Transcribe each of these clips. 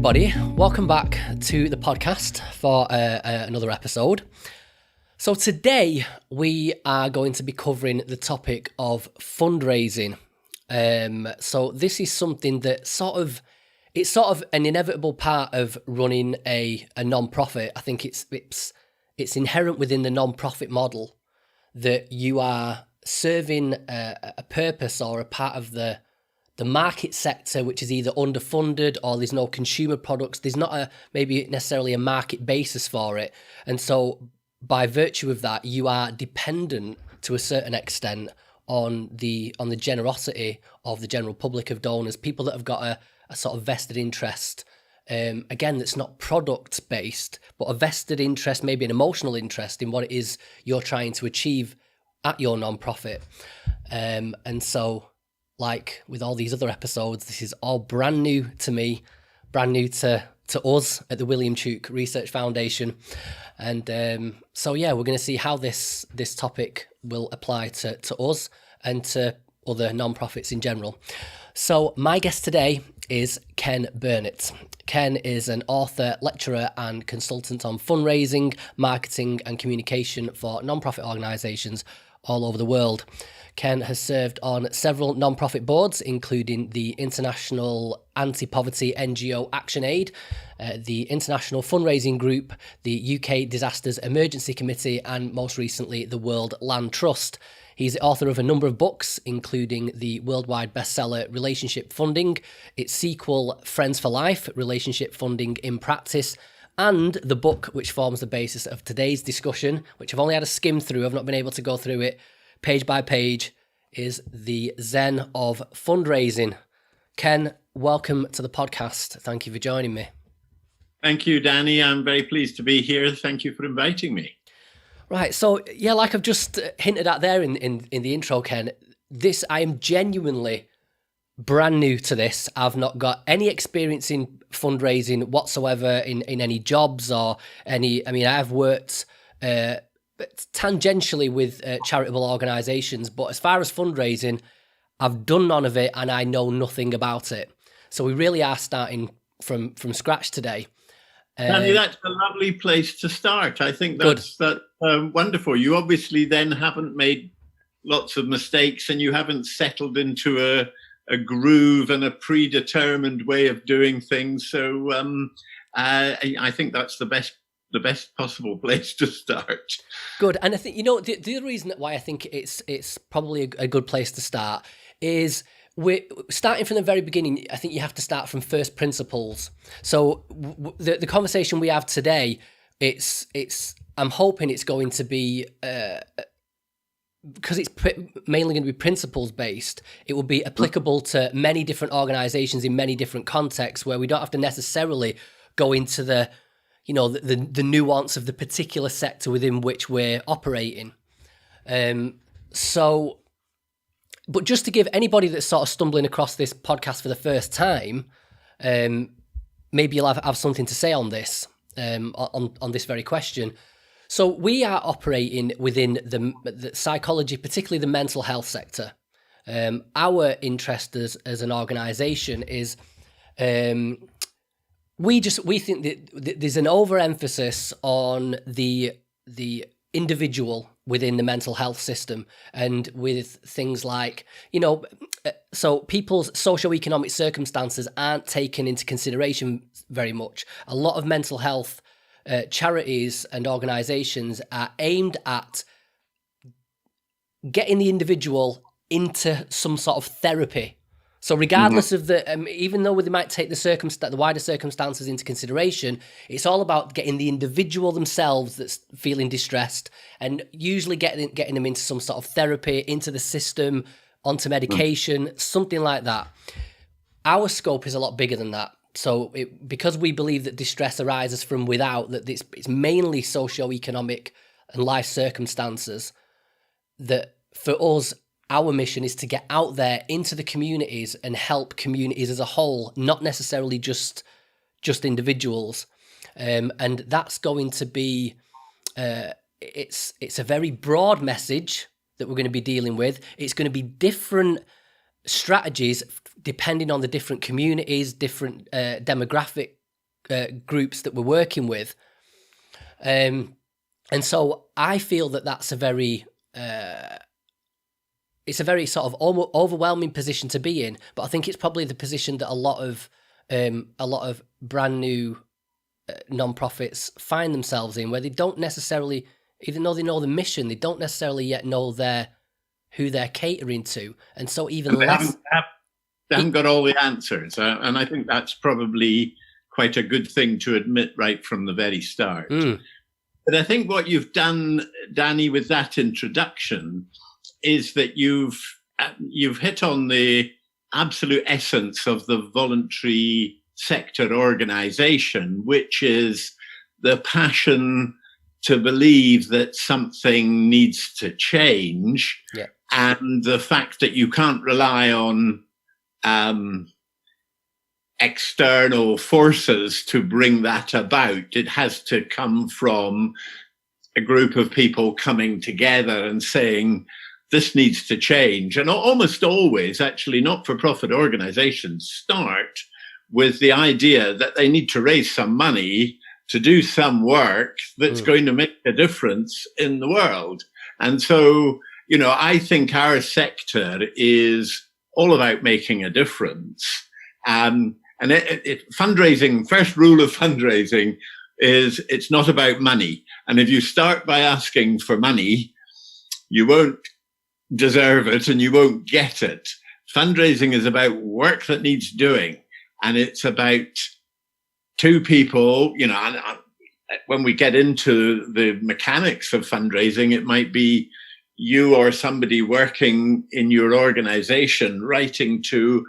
everybody. Welcome back to the podcast for another episode. So today we are going to be covering the topic of fundraising. So this is something that it's sort of an inevitable part of running a non-profit. I think it's inherent within the non-profit model that you are serving a purpose or a part of the market sector, which is either underfunded or there's no consumer products. There's not maybe necessarily a market basis for it. And so by virtue of that, you are dependent to a certain extent on the generosity of the general public of donors, people that have got a sort of vested interest. Again, that's not product based, but a vested interest, maybe an emotional interest in what it is you're trying to achieve at your non-profit. And so, like with all these other episodes, this is all brand new to me, brand new to us at the William Tuke Research Foundation. And so, yeah, we're going to see how this topic will apply to us and to other non-profits in general. So my guest today is Ken Burnett. Ken is an author, lecturer and consultant on fundraising, marketing and communication for non-profit organisations all over the world. Ken has served on several non-profit boards, including the International Anti-Poverty NGO ActionAid, the International Fundraising Group, the UK Disasters Emergency Committee, and most recently, the World Land Trust. He's the author of a number of books, including the worldwide bestseller Relationship Funding, its sequel Friends for Life, Relationship Funding in Practice, and the book which forms the basis of today's discussion, which I've only had a skim through, I've not been able to go through it page by page, is the Zen of Fundraising. Ken, welcome to the podcast. Thank you for joining me. Thank you, Danny. I'm very pleased to be here. Thank you for inviting me. Right. So, yeah, like I've just hinted at there in the intro, Ken, I am genuinely brand new to this. I've not got any experience in fundraising whatsoever in any jobs or I've worked tangentially with charitable organisations, but as far as fundraising, I've done none of it and I know nothing about it. So we really are starting from scratch today. Danny, that's a lovely place to start. I think that's wonderful. You obviously then haven't made lots of mistakes and you haven't settled into a groove and a predetermined way of doing things. So I think that's the best possible place to start. Good. And I think, the other reason why I think it's probably a good place to start is we're starting from the very beginning. I think you have to start from first principles. So the conversation we have today, I'm hoping it's going to be, because it's mainly going to be principles based, it will be applicable to many different organizations in many different contexts where we don't have to necessarily go into the nuance of the particular sector within which we're operating. But just to give anybody that's sort of stumbling across this podcast for the first time, maybe you'll have something to say on this, on this very question. So we are operating within the psychology, particularly the mental health sector. Our interest as an organisation is we think that there's an overemphasis on the individual within the mental health system, and with things like, so people's socioeconomic circumstances aren't taken into consideration very much. A lot of mental health charities and organisations are aimed at getting the individual into some sort of therapy. So regardless of even though they might take the wider circumstances into consideration, it's all about getting the individual themselves that's feeling distressed, and usually getting them into some sort of therapy, into the system, onto medication, something like that. Our scope is a lot bigger than that. So because we believe that distress arises from without, that it's mainly socioeconomic and life circumstances, that for us, our mission is to get out there into the communities and help communities as a whole, not necessarily just individuals. And that's going to be, it's a very broad message that we're going to be dealing with. It's going to be different strategies depending on the different communities, different demographic groups that we're working with. And so I feel that that's a very it's a very sort of overwhelming position to be in, but I think it's probably the position that a lot of brand new non-profits find themselves in, where they don't necessarily, even though they know the mission, they don't necessarily yet know who they're catering to, and so even they less. They haven't got all the answers, and I think that's probably quite a good thing to admit right from the very start. But I think what you've done, Danny, with that introduction is that you've hit on the absolute essence of the voluntary sector organization, which is the passion to believe that something needs to change, and the fact that you can't rely on external forces to bring that about. It has to come from a group of people coming together and saying, this needs to change. And almost always, actually, not-for-profit organizations start with the idea that they need to raise some money to do some work that's going to make a difference in the world. And so, I think our sector is all about making a difference. Fundraising, first rule of fundraising is it's not about money. And if you start by asking for money, you won't deserve it and you won't get it. Fundraising is about work that needs doing. And it's about two people, and when we get into the mechanics of fundraising, it might be you or somebody working in your organization writing to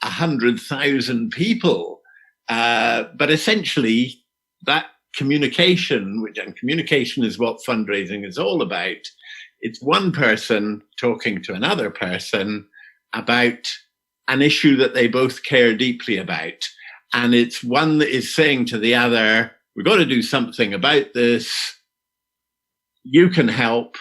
100,000 people. But essentially, that communication is what fundraising is all about. It's one person talking to another person about an issue that they both care deeply about. And it's one that is saying to the other, we've got to do something about this. You can help.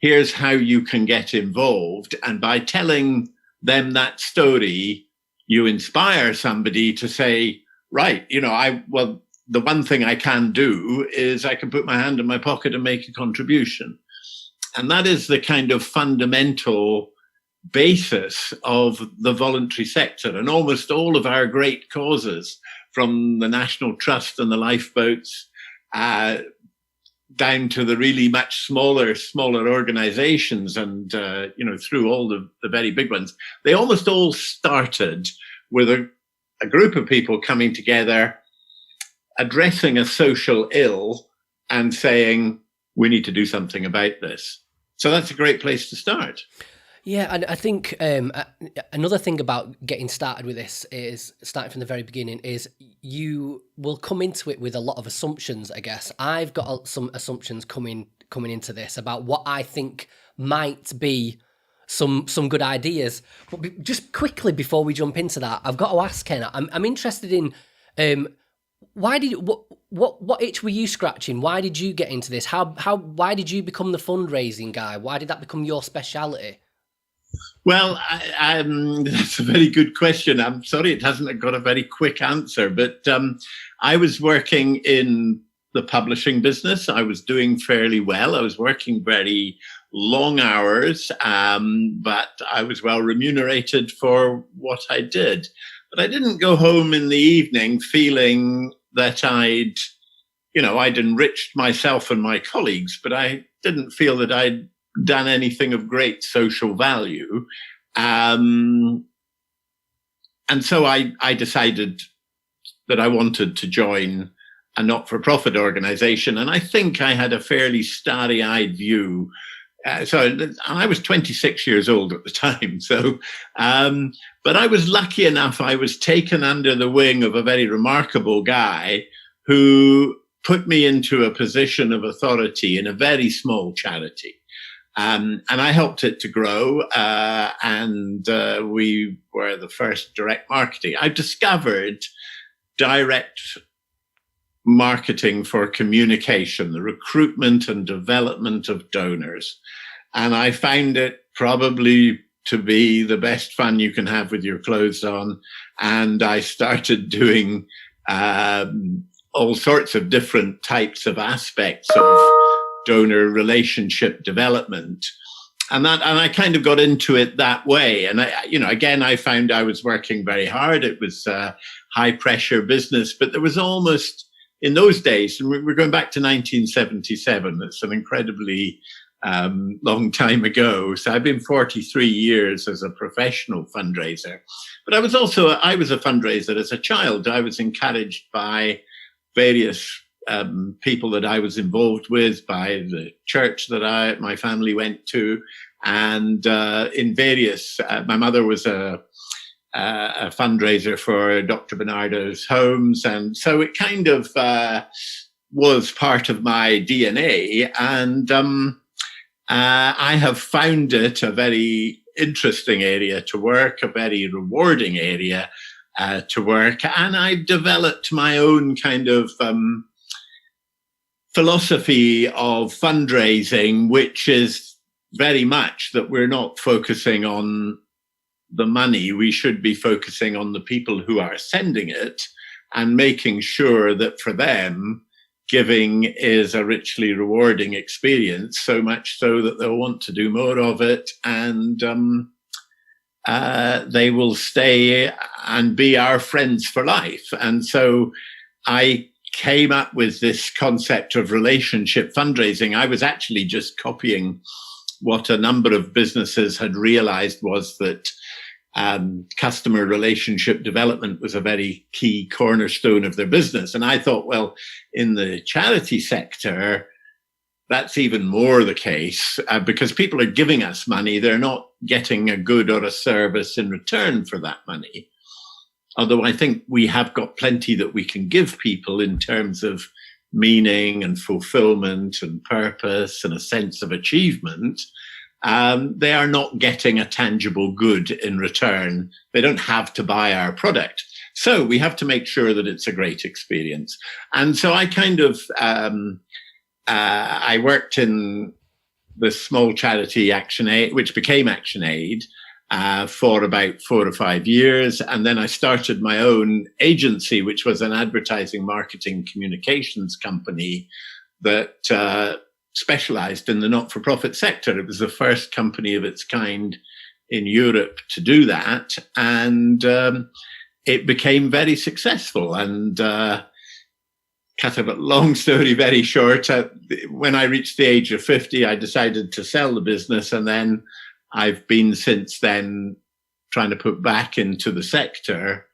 Here's how you can get involved. And by telling them that story, you inspire somebody to say, right, the one thing I can do is I can put my hand in my pocket and make a contribution. And that is the kind of fundamental basis of the voluntary sector. And almost all of our great causes, from the National Trust and the lifeboats, down to the really much smaller organizations and, through all the very big ones, they almost all started with a group of people coming together, addressing a social ill and saying, we need to do something about this. So that's a great place to start. Yeah, and I think another thing about getting started with this is, starting from the very beginning, is you will come into it with a lot of assumptions, I guess. I've got some assumptions coming into this about what I think might be some good ideas. But just quickly before we jump into that, I've got to ask, Ken, I'm interested in why did what itch were you scratching? Why did you get into this? Why did you become the fundraising guy? Why did that become your speciality? Well, that's a very good question. I'm sorry it hasn't got a very quick answer, but I was working in the publishing business. I was doing fairly well. I was working very long hours, but I was well remunerated for what I did. But I didn't go home in the evening feeling that I'd enriched myself and my colleagues, but I didn't feel that I'd done anything of great social value. And so I decided that I wanted to join a not-for-profit organization. And I think I had a fairly starry-eyed view. I was 26 years old at the time. So, but I was lucky enough, I was taken under the wing of a very remarkable guy who put me into a position of authority in a very small charity. And I helped it to grow, and we were the first direct marketing. I discovered direct marketing for communication, the recruitment and development of donors. And I found it probably to be the best fun you can have with your clothes on. And I started doing all sorts of different types of aspects of donor relationship development. And I kind of got into it that way. And I found I was working very hard. It was high pressure business, but there was almost, in those days, and we're going back to 1977. It's an incredibly long time ago. So I've been 43 years as a professional fundraiser, but I was a fundraiser as a child. I was encouraged by various people that I was involved with, by the church that my family went to, and in various. My mother was a fundraiser for Dr. Bernardo's homes, and so it kind of was part of my DNA. And I have found it a very interesting area to work, a very rewarding area to work, and I've developed my own kind of philosophy of fundraising, which is very much that we're not focusing on the money. We should be focusing on the people who are sending it and making sure that for them, giving is a richly rewarding experience, so much so that they'll want to do more of it, and they will stay and be our friends for life. And so I came up with this concept of relationship fundraising. I was actually just copying what a number of businesses had realized, was that customer relationship development was a very key cornerstone of their business. And I thought, well, in the charity sector, that's even more the case, because people are giving us money. They're not getting a good or a service in return for that money. Although I think we have got plenty that we can give people in terms of meaning and fulfillment and purpose and a sense of achievement. They are not getting a tangible good in return. They don't have to buy our product. So we have to make sure that it's a great experience. And so I kind of, I worked in the small charity Action Aid, which became Action Aid, for about 4 or 5 years. And then I started my own agency, which was an advertising, marketing, communications company that specialized in the not-for-profit sector. It was the first company of its kind in Europe to do that. And it became very successful. And cut a long story very short, when I reached the age of 50, I decided to sell the business. And then I've been since then trying to put back into the sector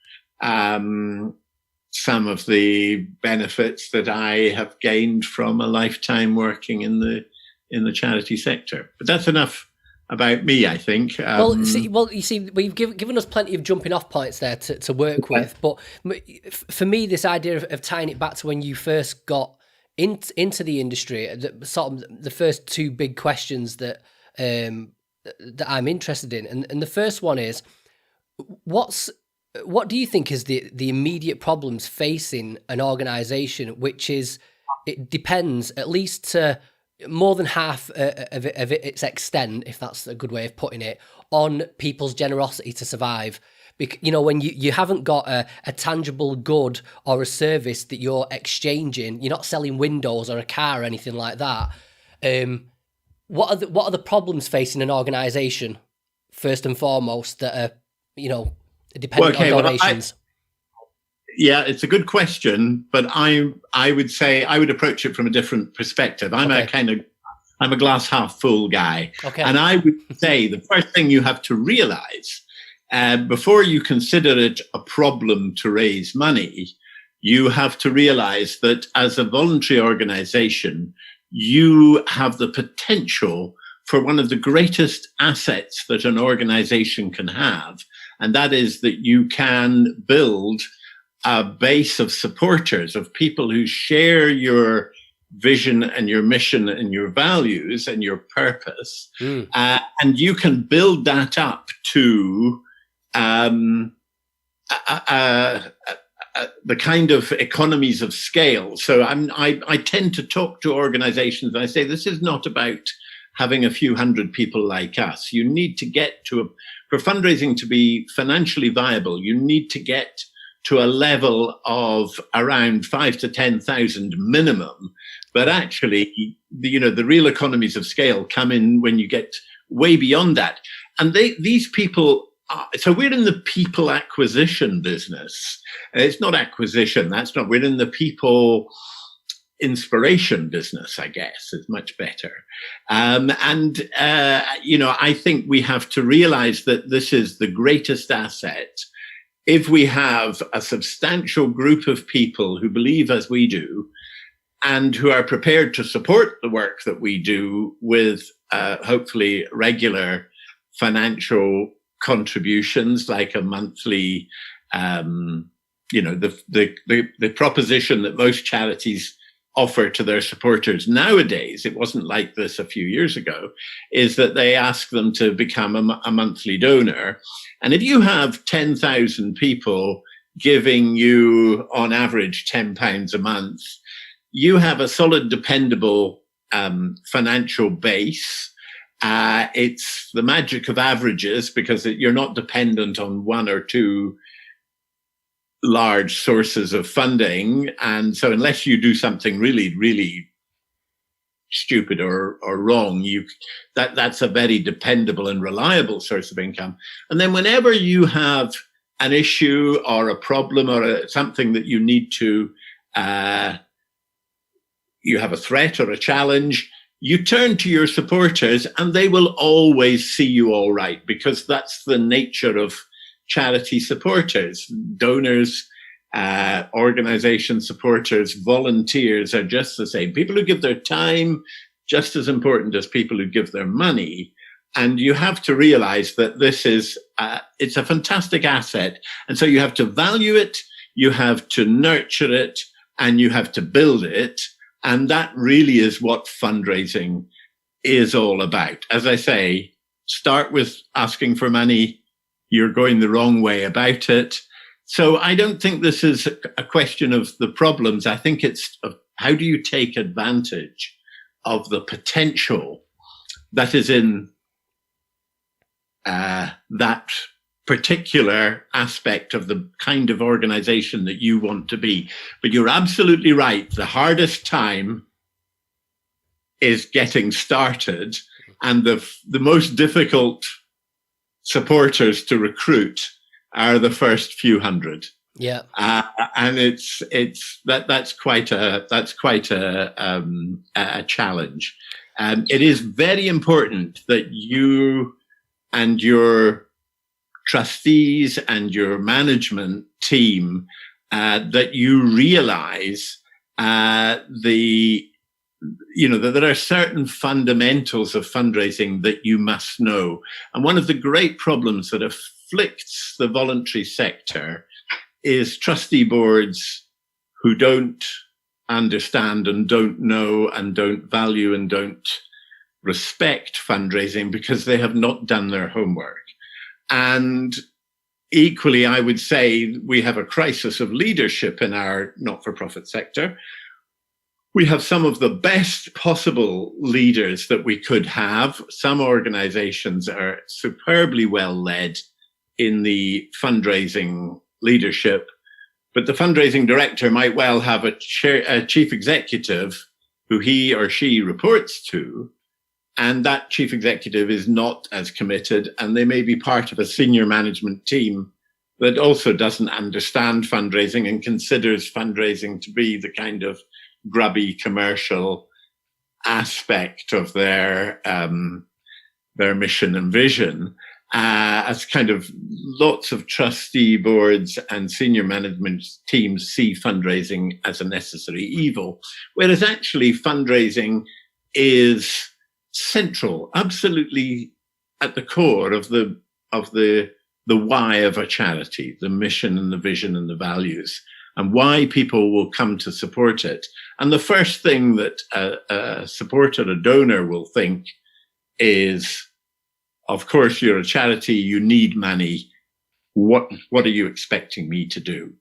some of the benefits that I have gained from a lifetime working in the charity sector. But that's enough about me, I think. You see, we've given us plenty of jumping off points there to work with. But for me, this idea of tying it back to when you first got into the industry, sort of the first two big questions that I'm interested in, and the first one is, what do you think is the immediate problems facing an organisation, which is, it depends at least to more than half of its extent, if that's a good way of putting it, on people's generosity to survive? You know, when you haven't got a tangible good or a service that you're exchanging, you're not selling windows or a car or anything like that. What are the problems facing an organisation, first and foremost, that are, you know, dependent on donations? Yeah, it's a good question, but I would say I would approach it from a different perspective. I'm a glass half full guy. Okay. And I would say the first thing you have to realize, before you consider it a problem to raise money, you have to realize that as a voluntary organization, you have the potential for one of the greatest assets that an organization can have. And that is that you can build a base of supporters, of people who share your vision and your mission and your values and your purpose. And you can build that up to the kind of economies of scale. So I tend to talk to organizations and I say, this is not about having a few hundred people like us. You need to get to for fundraising to be financially viable, you need to get to a level of around 5 to 10,000 minimum. But actually, the real economies of scale come in when you get way beyond that. And these people, so we're in the people acquisition business. It's not acquisition. We're in the people inspiration business, I guess, is much better. I think we have to realize that this is the greatest asset. If we have a substantial group of people who believe as we do and who are prepared to support the work that we do with hopefully regular financial contributions, like a monthly, the proposition that most charities offer to their supporters nowadays, it wasn't like this a few years ago, is that they ask them to become a monthly donor. And if you have 10,000 people giving you on average £10 a month, you have a solid, dependable financial base. It's the magic of averages, because you're not dependent on one or two large sources of funding. And so unless you do something really, really stupid or wrong, that's a very dependable and reliable source of income. And then whenever you have an issue or a problem or something that you need to, you have a threat or a challenge, you turn to your supporters and they will always see you all right, because that's the nature of charity supporters. Donors, organization supporters, volunteers are just the same. People who give their time, just as important as people who give their money. And you have to realize that this is, it's a fantastic asset. And so you have to value it, you have to nurture it, and you have to build it. And that really is what fundraising is all about. As I say, start with asking for money. You're going the wrong way about it. So I don't think this is a question of the problems. I think it's how do you take advantage of the potential that is in that particular aspect of the kind of organization that you want to be. But you're absolutely right. The hardest time is getting started, and the most difficult supporters to recruit are the first few hundred. Yeah, and that's quite a challenge. It is very important that you and your trustees and your management team that you realize that there are certain fundamentals of fundraising that you must know. And one of the great problems that afflicts the voluntary sector is trustee boards who don't understand and don't know and don't value and don't respect fundraising because they have not done their homework. And equally, I would say we have a crisis of leadership in our not-for-profit sector. We have some of the best possible leaders that we could have. Some organizations are superbly well led in the fundraising leadership, but the fundraising director might well have a chief executive who he or she reports to, and that chief executive is not as committed, and they may be part of a senior management team that also doesn't understand fundraising and considers fundraising to be the kind of grubby commercial aspect of their mission and vision. As kind of lots of trustee boards and senior management teams see fundraising as a necessary evil, whereas actually fundraising is central, absolutely at the core of the why of a charity, the mission and the vision and the values, and why people will come to support it. And the first thing that a supporter, a donor will think is, of course, you're a charity, you need money. What are you expecting me to do?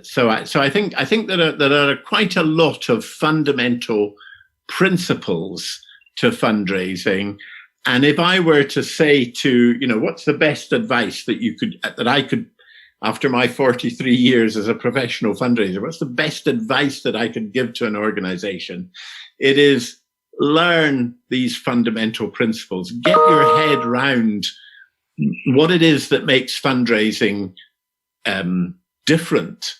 So I think that there are quite a lot of fundamental principles to fundraising. And if I were to say what's the best advice that I could after my 43 years as a professional fundraiser, what's the best advice that I could give to an organization? It is learn these fundamental principles, get your head round what it is that makes fundraising different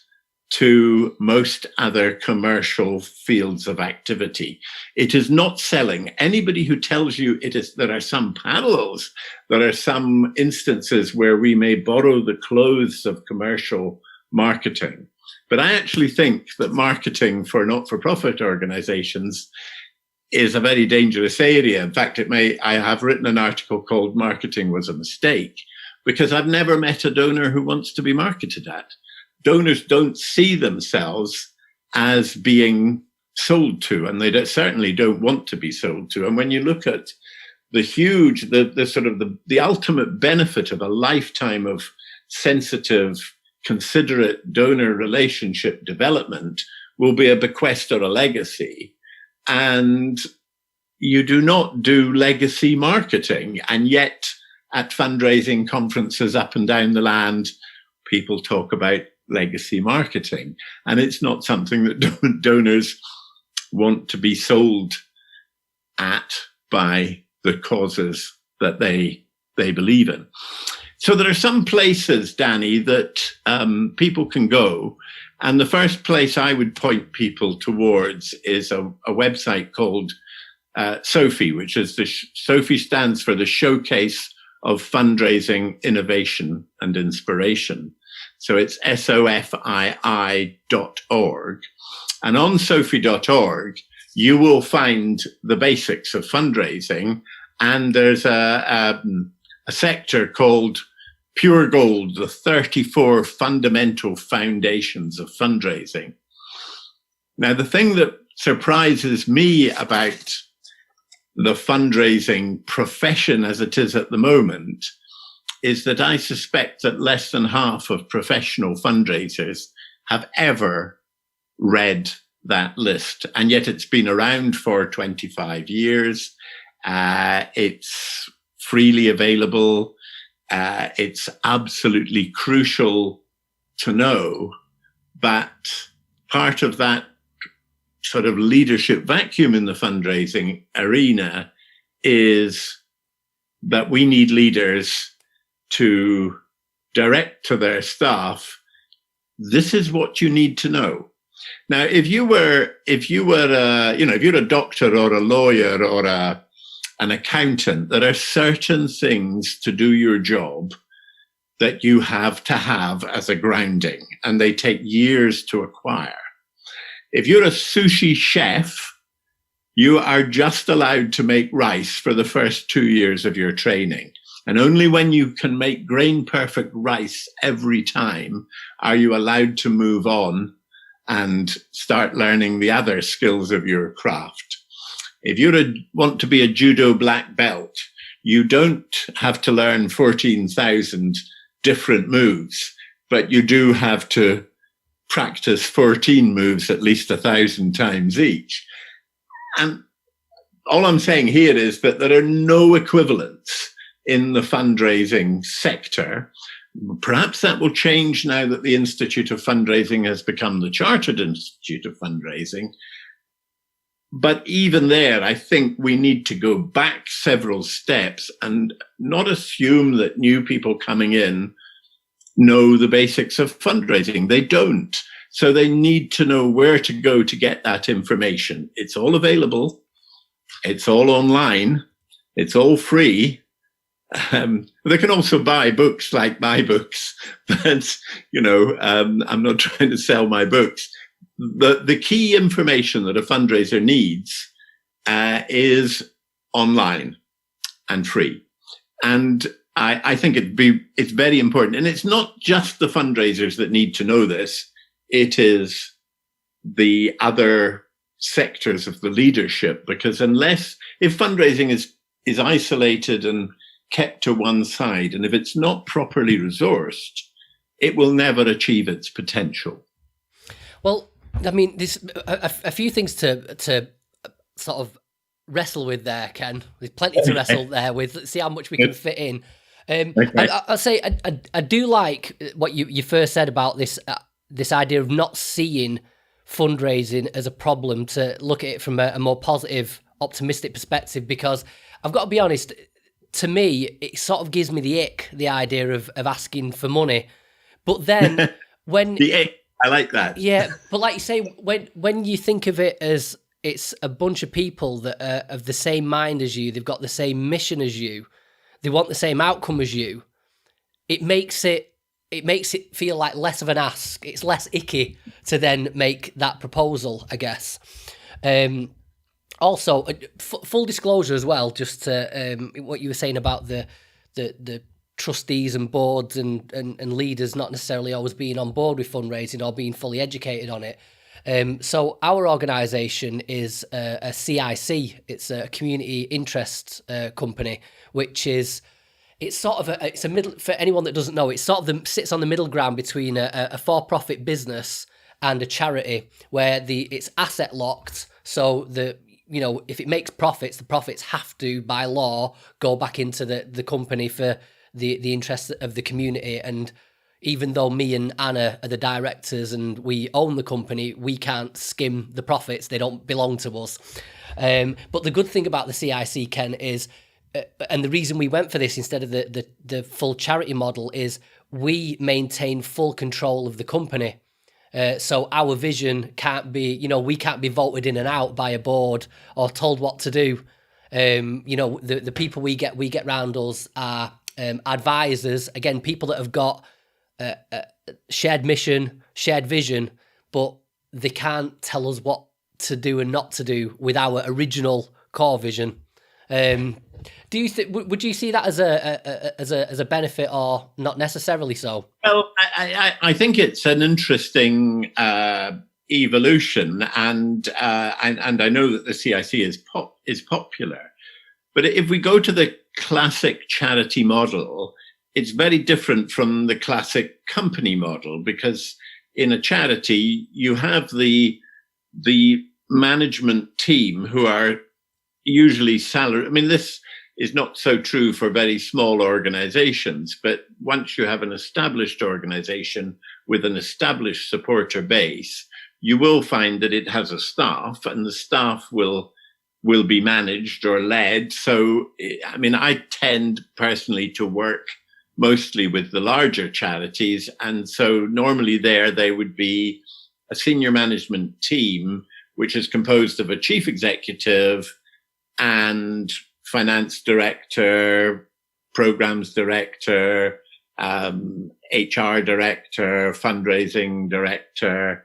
to most other commercial fields of activity. It is not selling. Anybody who tells you there are some parallels, there are some instances where we may borrow the clothes of commercial marketing. But I actually think that marketing for not-for-profit organizations is a very dangerous area. In fact, I have written an article called "Marketing Was a Mistake," because I've never met a donor who wants to be marketed at. Donors don't see themselves as being sold to, and they certainly don't want to be sold to. And when you look at the ultimate benefit of a lifetime of sensitive, considerate donor relationship development will be a bequest or a legacy. And you do not do legacy marketing. And yet at fundraising conferences up and down the land, people talk about legacy marketing. And it's not something that donors want to be sold at by the causes that they believe in. So there are some places, Danny, that people can go. And the first place I would point people towards is a website called SOFI, which is SOFI stands for the Showcase of Fundraising, Innovation and Inspiration. So it's SOFII.org. And on SOFI.org, you will find the basics of fundraising. And there's a sector called Pure Gold, the 34 fundamental foundations of fundraising. Now, the thing that surprises me about the fundraising profession as it is at the moment is that I suspect that less than half of professional fundraisers have ever read that list. And yet it's been around for 25 years. It's freely available. It's absolutely crucial to know, but part of that sort of leadership vacuum in the fundraising arena is that we need leaders to direct to their staff, this is what you need to know. Now, if you're a doctor or a lawyer or an accountant, there are certain things to do your job that you have to have as a grounding, and they take years to acquire. If you're a sushi chef, you are just allowed to make rice for the first 2 years of your training. And only when you can make grain perfect rice every time are you allowed to move on and start learning the other skills of your craft. If you want to be a judo black belt, you don't have to learn 14,000 different moves, but you do have to practice 14 moves at least 1,000 times each. And all I'm saying here is that there are no equivalents in the fundraising sector. Perhaps that will change now that the Institute of Fundraising has become the Chartered Institute of Fundraising. But even there, I think we need to go back several steps and not assume that new people coming in know the basics of fundraising. They don't. So they need to know where to go to get that information. It's all available. It's all online. It's all free. They can also buy books like my books, but, I'm not trying to sell my books. The key information that a fundraiser needs is online and free. And I think it's very important. And it's not just the fundraisers that need to know this. It is the other sectors of the leadership, because if fundraising is isolated and kept to one side, and if it's not properly resourced, it will never achieve its potential. Well, I mean, there's a few things to sort of wrestle with there, Ken. There's plenty to wrestle there with. Let's see how much we can fit in. Okay. I'll say I do like what you first said about this idea of not seeing fundraising as a problem, to look at it from a more positive, optimistic perspective, because I've got to be honest, to me, it sort of gives me the ick, the idea of asking for money. But then when... I like that. Yeah, but like you say, when you think of it as it's a bunch of people that are of the same mind as you, they've got the same mission as you, they want the same outcome as you, it makes it feel like less of an ask. It's less icky to then make that proposal, I guess. Also, full disclosure as well, just to what you were saying about the trustees and boards and leaders not necessarily always being on board with fundraising or being fully educated on it. So our organisation is a CIC. It's a community interest company, which is... It's sort of it's a middle, for anyone that doesn't know, it sort of sits on the middle ground between a for-profit business and a charity, where it's asset locked. So if it makes profits, the profits have to, by law, go back into the company for the interest of the community. And even though me and Anna are the directors and we own the company, we can't skim the profits. They don't belong to us. But the good thing about the CIC, Ken, is... and the reason we went for this instead of the full charity model is we maintain full control of the company. So our vision can't be, we can't be voted in and out by a board or told what to do. The people we get round us are advisors, again, people that have got a shared mission, shared vision, but they can't tell us what to do and not to do with our original core vision. Do you would you see that as a benefit, or not necessarily so? Well, I think it's an interesting evolution, and I know that the CIC is popular, but if we go to the classic charity model, it's very different from the classic company model, because in a charity you have the management team who are usually salary. I mean, this is not so true for very small organizations, but once you have an established organization with an established supporter base, you will find that it has a staff, and the staff will be managed or led. So, I mean, I tend personally to work mostly with the larger charities. And so normally they would be a senior management team, which is composed of a chief executive and finance director, programs director, HR director, fundraising director.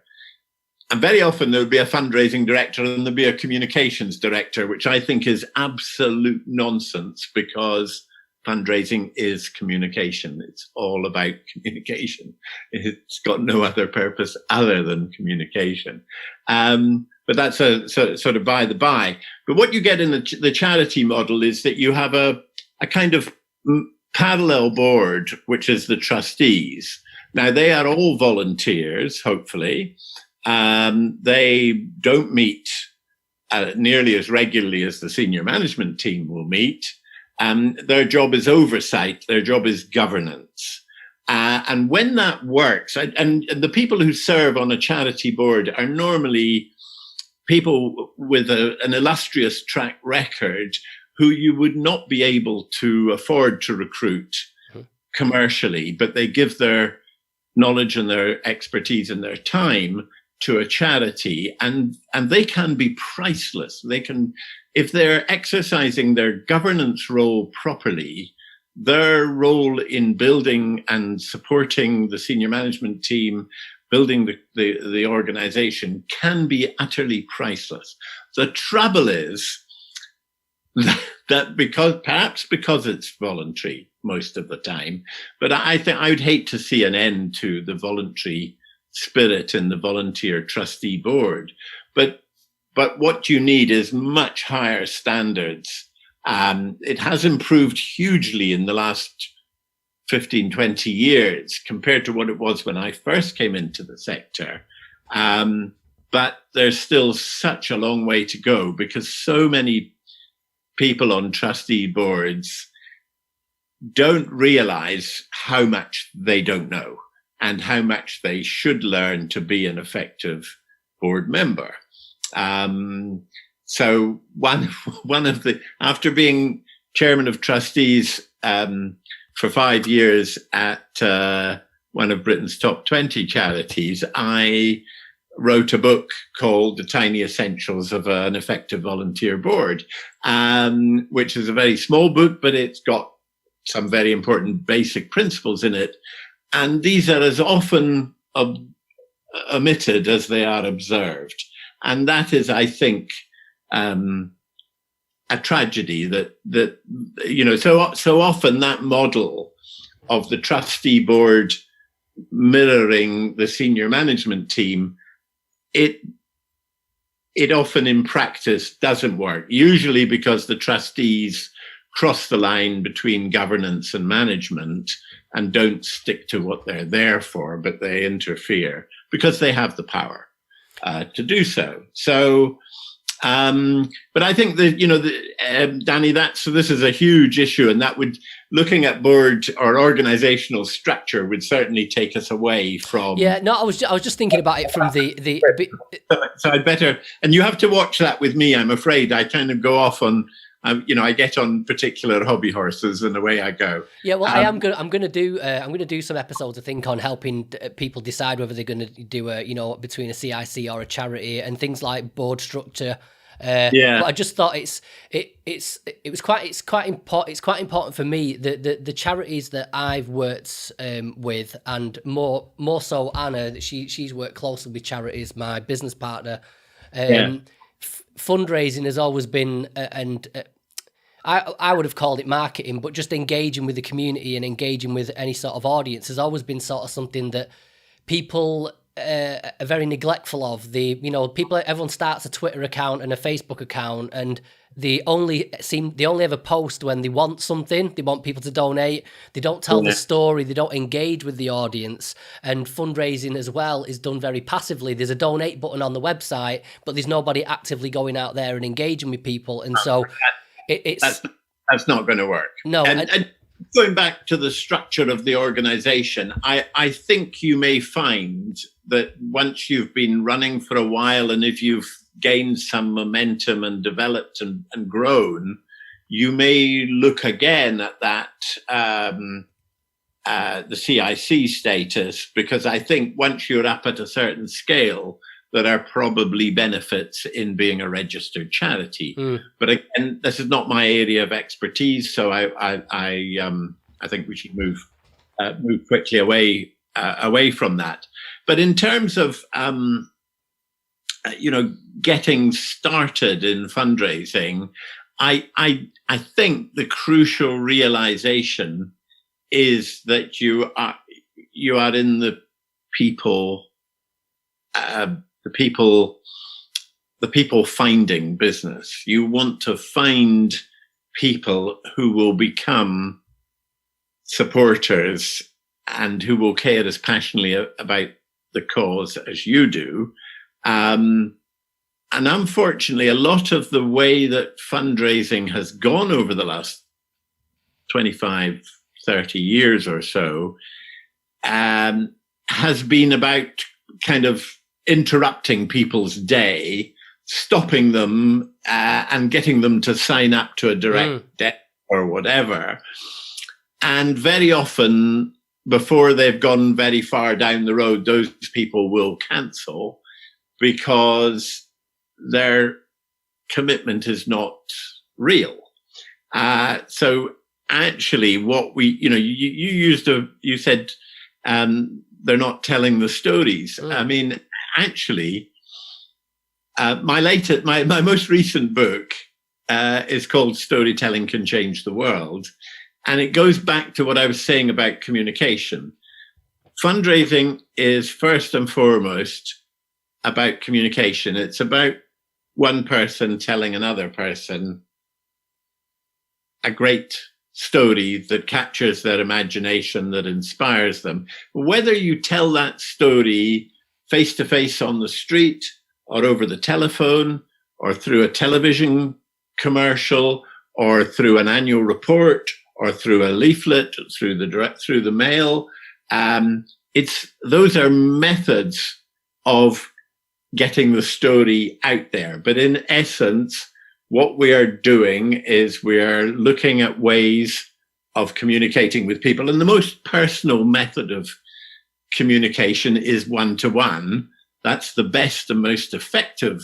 And very often there would be a fundraising director and there'd be a communications director, which I think is absolute nonsense, because fundraising is communication. It's all about communication. It's got no other purpose other than communication. But that's a sort of by the by. But what you get in the charity model is that you have a kind of parallel board, which is the trustees. Now, they are all volunteers, hopefully. They don't meet nearly as regularly as the senior management team will meet. Their job is oversight. Their job is governance. And when that works, and the people who serve on a charity board are normally people with an illustrious track record who you would not be able to afford to recruit commercially, but they give their knowledge and their expertise and their time to a charity, and they can be priceless. They can, if they're exercising their governance role properly, their role in building and supporting the senior management team, building the organization, can be utterly priceless. The trouble is that perhaps because it's voluntary most of the time, but I think I would hate to see an end to the voluntary spirit in the volunteer trustee board. But what you need is much higher standards. It has improved hugely in the last 15, 20 years compared to what it was when I first came into the sector. But there's still such a long way to go, because so many people on trustee boards don't realize how much they don't know and how much they should learn to be an effective board member. So one of the, after being chairman of trustees for 5 years at one of Britain's top 20 charities, I wrote a book called The Tiny Essentials of an Effective Volunteer Board, which is a very small book, but it's got some very important basic principles in it. And these are as often omitted as they are observed. And that is, I think, a tragedy that you know, so often that model of the trustee board mirroring the senior management team, it often in practice doesn't work, usually because the trustees cross the line between governance and management and don't stick to what they're there for, but they interfere because they have the power to do so. So, but I think that, you know, Danny, this is a huge issue, and that would, looking at board or organizational structure would certainly take us away from. Yeah, no, I was just thinking about it from the. So I'd better, and you have to watch that with me. I'm afraid I kind of go off on. You know, I get on particular hobby horses and away I go. Yeah, well, I'm gonna do some episodes, I think, on helping people decide whether they're gonna do between a CIC or a charity and things like board structure. But I just thought it's quite important for me that the charities that I've worked with, and more so Anna, she's worked closely with charities, my business partner. Fundraising has always been, I would have called it marketing, but just engaging with the community and engaging with any sort of audience has always been sort of something that people are very neglectful of. Everyone starts a Twitter account and a Facebook account, and they only ever post when they want something. They want people to donate. They don't tell the story. They don't engage with the audience. And fundraising as well is done very passively. There's a donate button on the website, but there's nobody actively going out there and engaging with people. And so that's not going to work. No. And going back to the structure of the organization, I think you may find that once you've been running for a while, and if you've gained some momentum and developed and grown, you may look again at that, the CIC status, because I think once you're up at a certain scale, there are probably benefits in being a registered charity. But again, this is not my area of expertise, so I think we should move quickly away from that. But in terms of getting started in fundraising, I think the crucial realization is that you are in the people finding business. You want to find people who will become supporters and who will care as passionately about the cause as you do. And unfortunately, a lot of the way that fundraising has gone over the last 25, 30 years or so has been about kind of interrupting people's day, stopping them and getting them to sign up to a direct debt or whatever. And very often, before they've gone very far down the road, those people will cancel because their commitment is not real. So actually what you said they're not telling the stories. I mean, actually, my most recent book is called Storytelling Can Change the World. And it goes back to what I was saying about communication. Fundraising is first and foremost about communication. It's about one person telling another person a great story that captures their imagination, that inspires them. Whether you tell that story face to face on the street or over the telephone or through a television commercial or through an annual report or through a leaflet, through the mail. Those are methods of getting the story out there. But in essence, what we are doing is we are looking at ways of communicating with people. And the most personal method of communication is one-to-one. That's the best and most effective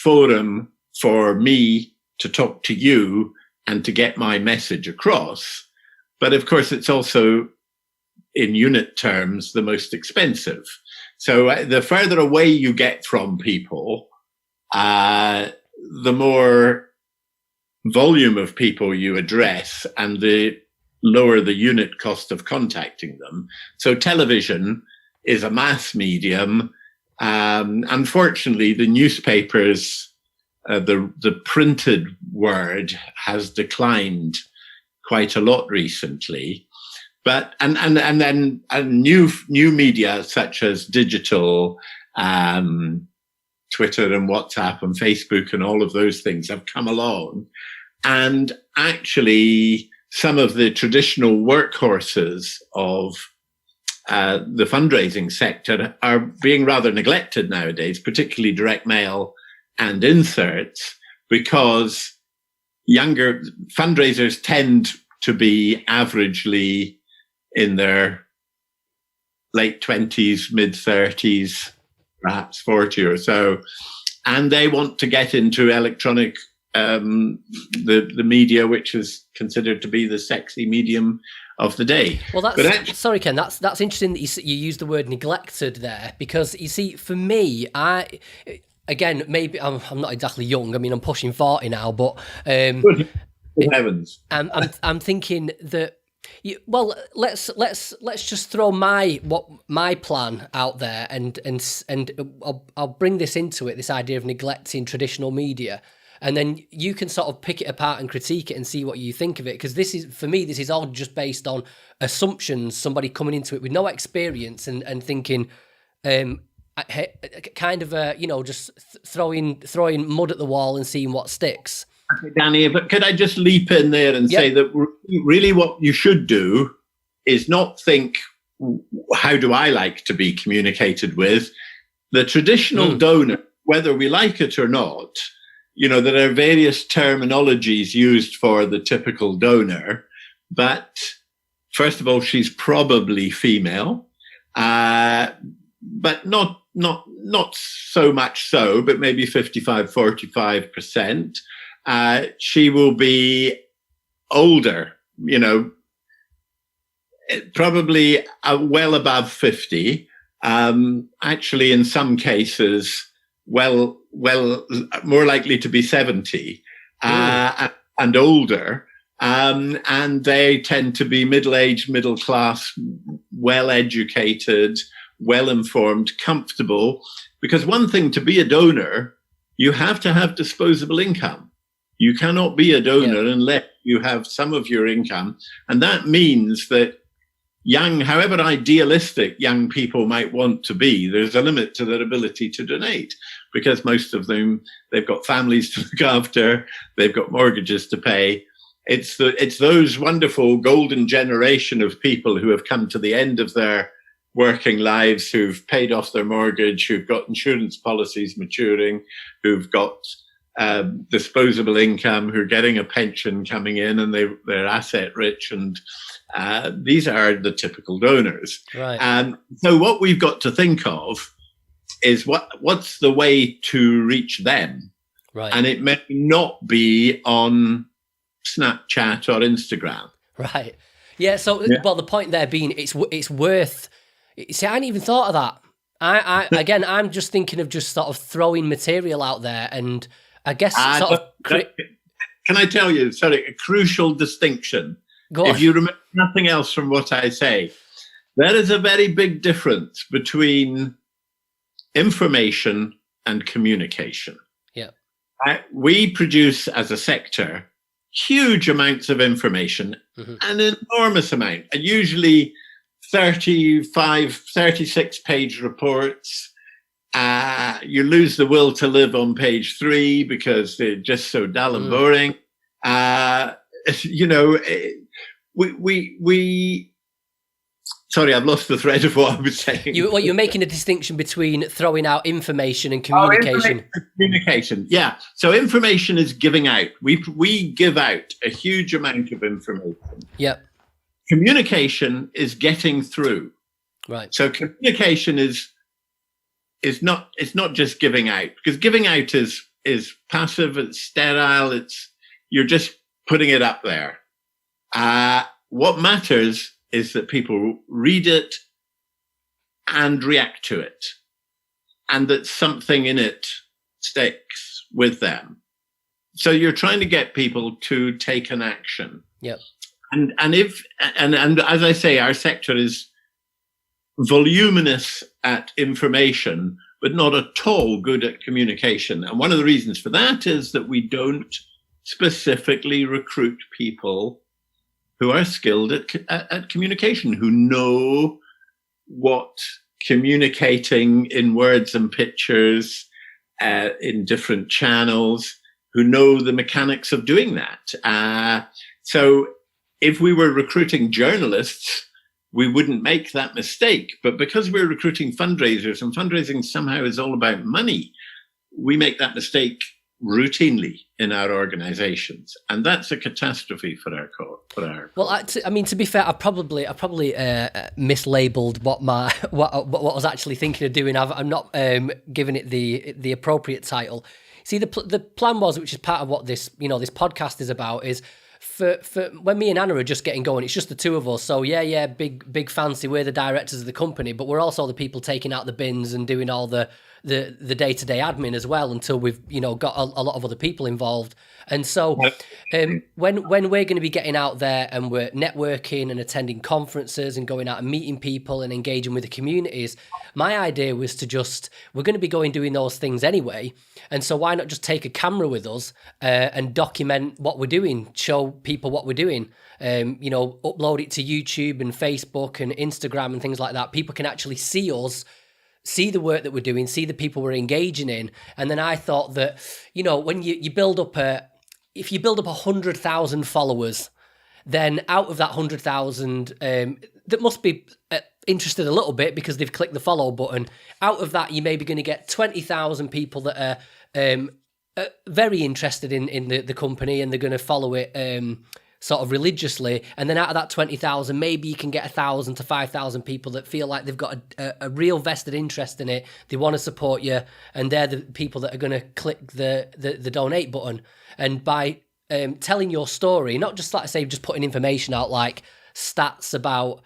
forum for me to talk to you and to get my message across. But of course, it's also, in unit terms, the most expensive. So the further away you get from people, the more volume of people you address and the lower the unit cost of contacting them. So television is a mass medium. Unfortunately, the newspapers, the printed word has declined quite a lot recently. But and then new media such as digital, Twitter and WhatsApp and Facebook and all of those things have come along, and actually some of the traditional workhorses of the fundraising sector are being rather neglected nowadays, particularly direct mail and inserts, because younger fundraisers tend to be averagely in their late 20s, mid 30s, perhaps 40 or so. And they want to get into electronic, the media, which is considered to be the sexy medium of the day. Well, sorry, Ken, that's interesting that you use the word neglected there, because you see, for me, again, maybe I'm not exactly young. I mean, I'm pushing 40 now, but Good heavens. I'm thinking that. Well, let's just throw my plan out there, and I'll bring this into it. This idea of neglecting traditional media, and then you can sort of pick it apart and critique it and see what you think of it. Because this is all just based on assumptions. Somebody coming into it with no experience and thinking, kind of just throwing mud at the wall and seeing what sticks. Okay, Danny, but could I just leap in there and say that really what you should do is not think, how do I like to be communicated with? The traditional donor, whether we like it or not, there are various terminologies used for the typical donor, but first of all, she's probably female, but not so much so, but maybe 45%. She will be older, probably well above 50. Actually, in some cases, well, more likely to be 70 and older. And they tend to be middle-aged, middle-class, well-educated, well-informed, comfortable. Because one thing, to be a donor, you have to have disposable income. You cannot be a donor unless you have some of your income. And that means that however idealistic young people might want to be, there's a limit to their ability to donate, because most of them, they've got families to look after, they've got mortgages to pay. It's those wonderful golden generation of people who have come to the end of their working lives, who've paid off their mortgage, who've got insurance policies maturing, who've got disposable income, who are getting a pension coming in, and they're asset rich, and these are the typical donors. Right. And so what we've got to think of is what's the way to reach them. Right. And it may not be on Snapchat or Instagram. Right. Yeah. So, well, the point there being, it's worth. See, I hadn't even thought of that. Again, I'm just thinking of just sort of throwing material out there, and I guess can I tell you, a crucial distinction? Go on. If you remember nothing else from what I say, there is a very big difference between information and communication. Yeah. We produce, as a sector, huge amounts of information, an enormous amount, and usually 36-page reports. You lose the will to live on page 3 because they're just so dull and boring. we sorry, I've lost the thread of what I was saying. You're making a distinction between throwing out information and communication. Communication, yeah. So information is giving out. We give out a huge amount of information. Yep. Communication is getting through. Right. So communication is not just giving out, because giving out is passive, it's sterile, you're just putting it up there. What matters is that people read it and react to it, and that something in it sticks with them. So you're trying to get people to take an action. Yep. And as I say, our sector is voluminous at information, but not at all good at communication. And one of the reasons for that is that we don't specifically recruit people who are skilled at communication, who know what communicating in words and pictures in different channels, who know the mechanics of doing that. So if we were recruiting journalists, we wouldn't make that mistake. But because we're recruiting fundraisers, and fundraising somehow is all about money, we make that mistake routinely in our organizations, and that's a catastrophe for our well, I mean, to be fair, I probably mislabeled what I was actually thinking of doing. I'm not giving it the appropriate title. See, the plan was, which is part of what this podcast is about, is for when me and Anna are just getting going, it's just the two of us. So yeah, big fancy, we're the directors of the company, but we're also the people taking out the bins and doing all the day-to-day admin as well, until we've got a lot of other people involved. And so when we're going to be getting out there and we're networking and attending conferences and going out and meeting people and engaging with the communities, my idea was we're going to be doing those things anyway, and so why not just take a camera with us and document what we're doing, show people what we're doing, upload it to YouTube and Facebook and Instagram and things like that. People can actually see us, see the work that we're doing, see the people we're engaging in. And then I thought that, when you build up if you build up 100,000 followers, then out of that 100,000, that must be interested a little bit because they've clicked the follow button. Out of that, you're maybe going to get 20,000 people that are very interested in the company, and they're going to follow it sort of religiously. And then out of that 20,000, maybe you can get 1,000 to 5,000 people that feel like they've got a real vested interest in it. They want to support you, and they're the people that are going to click the donate button. And by telling your story, not just, like I say, just putting information out like stats about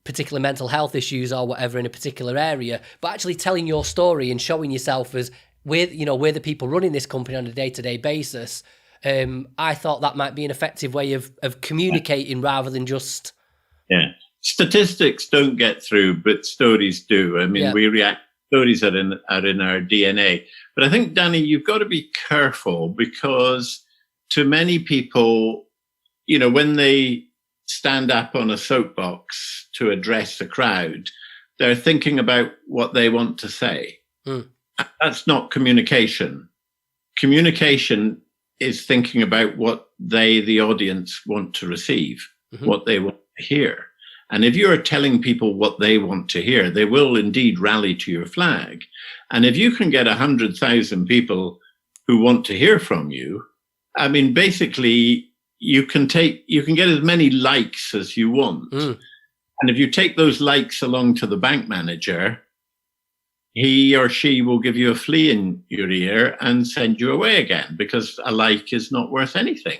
particular mental health issues or whatever in a particular area, but actually telling your story and showing yourself as we're the people running this company on a day-to-day basis. I thought that might be an effective way of communicating rather than just... Yeah. Statistics don't get through, but stories do. I mean, we react. Stories are in our DNA. But I think, Danny, you've got to be careful, because to many people, when they stand up on a soapbox to address a crowd, they're thinking about what they want to say. That's not communication. Communication is thinking about what the audience want to receive, what they want to hear. And if you're telling people what they want to hear, they will indeed rally to your flag. And if you can get 100,000 people who want to hear from you, I mean, basically, you can get as many likes as you want. And if you take those likes along to the bank manager, he or she will give you a flea in your ear and send you away again, because a like is not worth anything.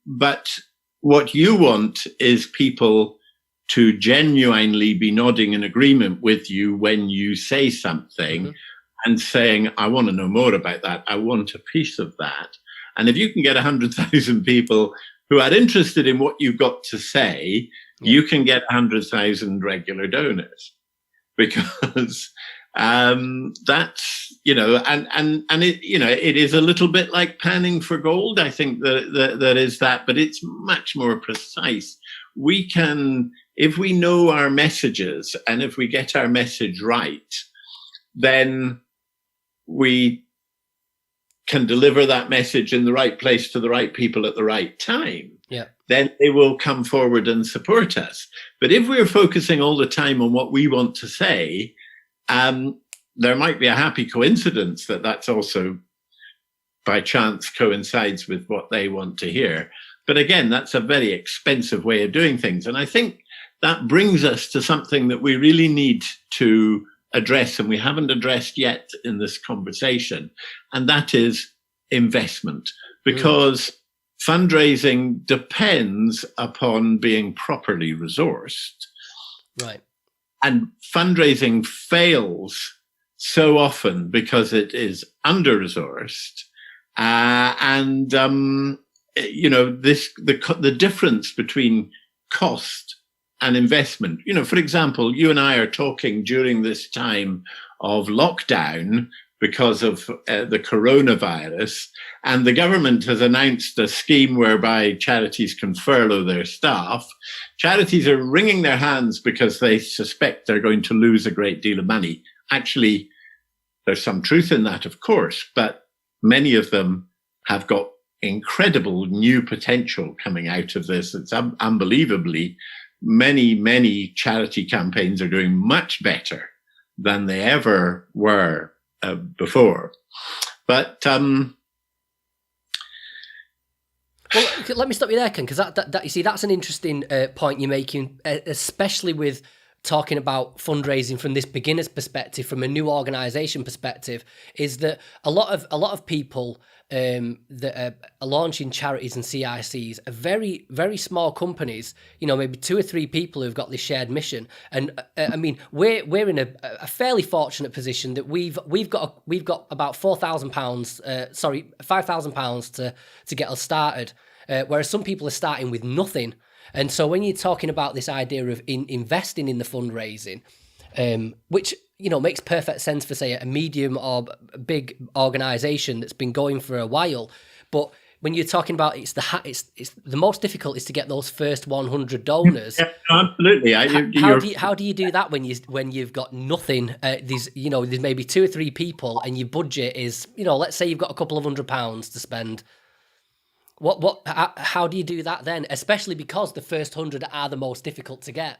But what you want is people to genuinely be nodding in agreement with you when you say something and saying, I want to know more about that. I want a piece of that. And if you can get 100,000 people who are interested in what you've got to say, you can get 100,000 regular donors. Because that's, and it, it is a little bit like panning for gold. I think that is that, but it's much more precise. We can, if we know our messages and if we get our message right, then we can deliver that message in the right place to the right people at the right time. Yeah. then they will come forward and support us. But if we're focusing all the time on what we want to say, there might be a happy coincidence that that's also by chance coincides with what they want to hear. But again, that's a very expensive way of doing things. And I think that brings us to something that we really need to address, and we haven't addressed yet in this conversation, and that is investment. Because fundraising depends upon being properly resourced. Right. And fundraising fails so often because it is under-resourced. The difference between cost and investment. For example, you and I are talking during this time of lockdown because of the coronavirus, and the government has announced a scheme whereby charities can furlough their staff. Charities are wringing their hands because they suspect they're going to lose a great deal of money. Actually, there's some truth in that, of course, but many of them have got incredible new potential coming out of this. It's unbelievably, many charity campaigns are doing much better than they ever were before. But well, let me stop you there, Ken, because that you see, that's an interesting point you're making, especially with talking about fundraising from this beginner's perspective, from a new organization perspective, is that a lot of people that are launching charities and CICs are very, very small companies, maybe 2 or 3 people who've got this shared mission. And I mean, we're in a fairly fortunate position that we've got about £5,000 to get us started, whereas some people are starting with nothing. And so when you're talking about this idea of investing in the fundraising, which makes perfect sense for, say, a medium or a big organization that's been going for a while, but when you're talking about it's the most difficult is to get those first 100 donors. Yeah, absolutely. How do you do that when you've got nothing? There's maybe 2 or 3 people, and your budget is let's say you've got a couple of £100 to spend. How do you do that then? Especially because the first 100 are the most difficult to get.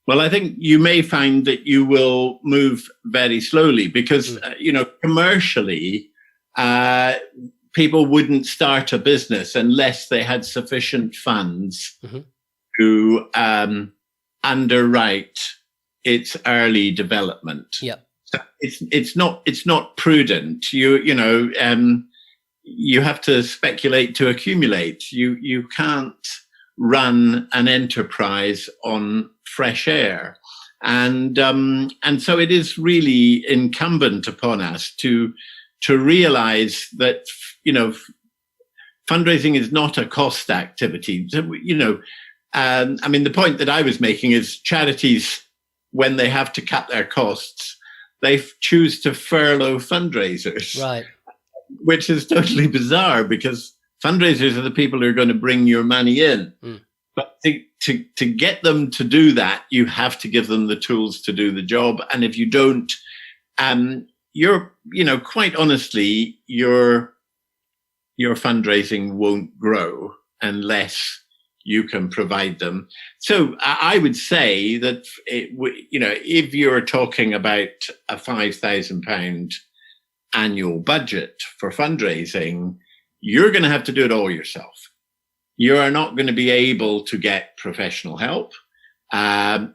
Well, I think you may find that you will move very slowly because, commercially, people wouldn't start a business unless they had sufficient funds to underwrite its early development. Yeah, so it's not prudent. You have to speculate to accumulate. You can't run an enterprise on fresh air. And so it is really incumbent upon us to realize that, fundraising is not a cost activity. The point that I was making is charities, when they have to cut their costs, they choose to furlough fundraisers. Right. Which is totally bizarre because fundraisers are the people who are going to bring your money in. But to get them to do that, you have to give them the tools to do the job. And if you don't, quite honestly, your fundraising won't grow unless you can provide them. So I would say that, if you're talking about a £5,000 annual budget for fundraising, you're going to have to do it all yourself. You are not going to be able to get professional help. Now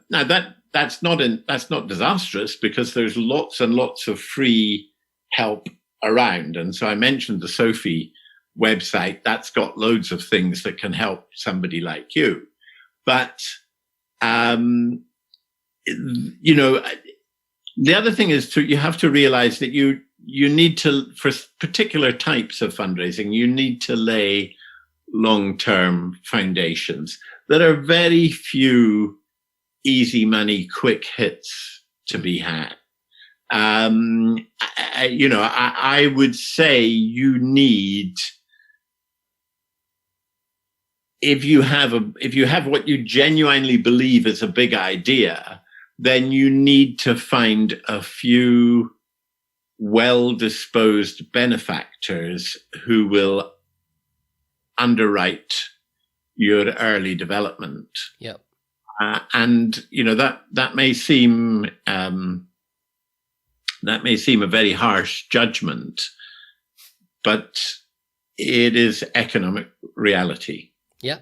that's not disastrous because there's lots and lots of free help around. And so I mentioned the Sophie website. That's got loads of things that can help somebody like you. But the other thing is you have to realize that you need to, for particular types of fundraising, you need to lay long-term foundations. There are very few easy money, quick hits to be had. I would say you need, if you have what you genuinely believe is a big idea, then you need to find a few well-disposed benefactors who will underwrite your early development. Yep. And that may seem a very harsh judgment, but it is economic reality. Yeah.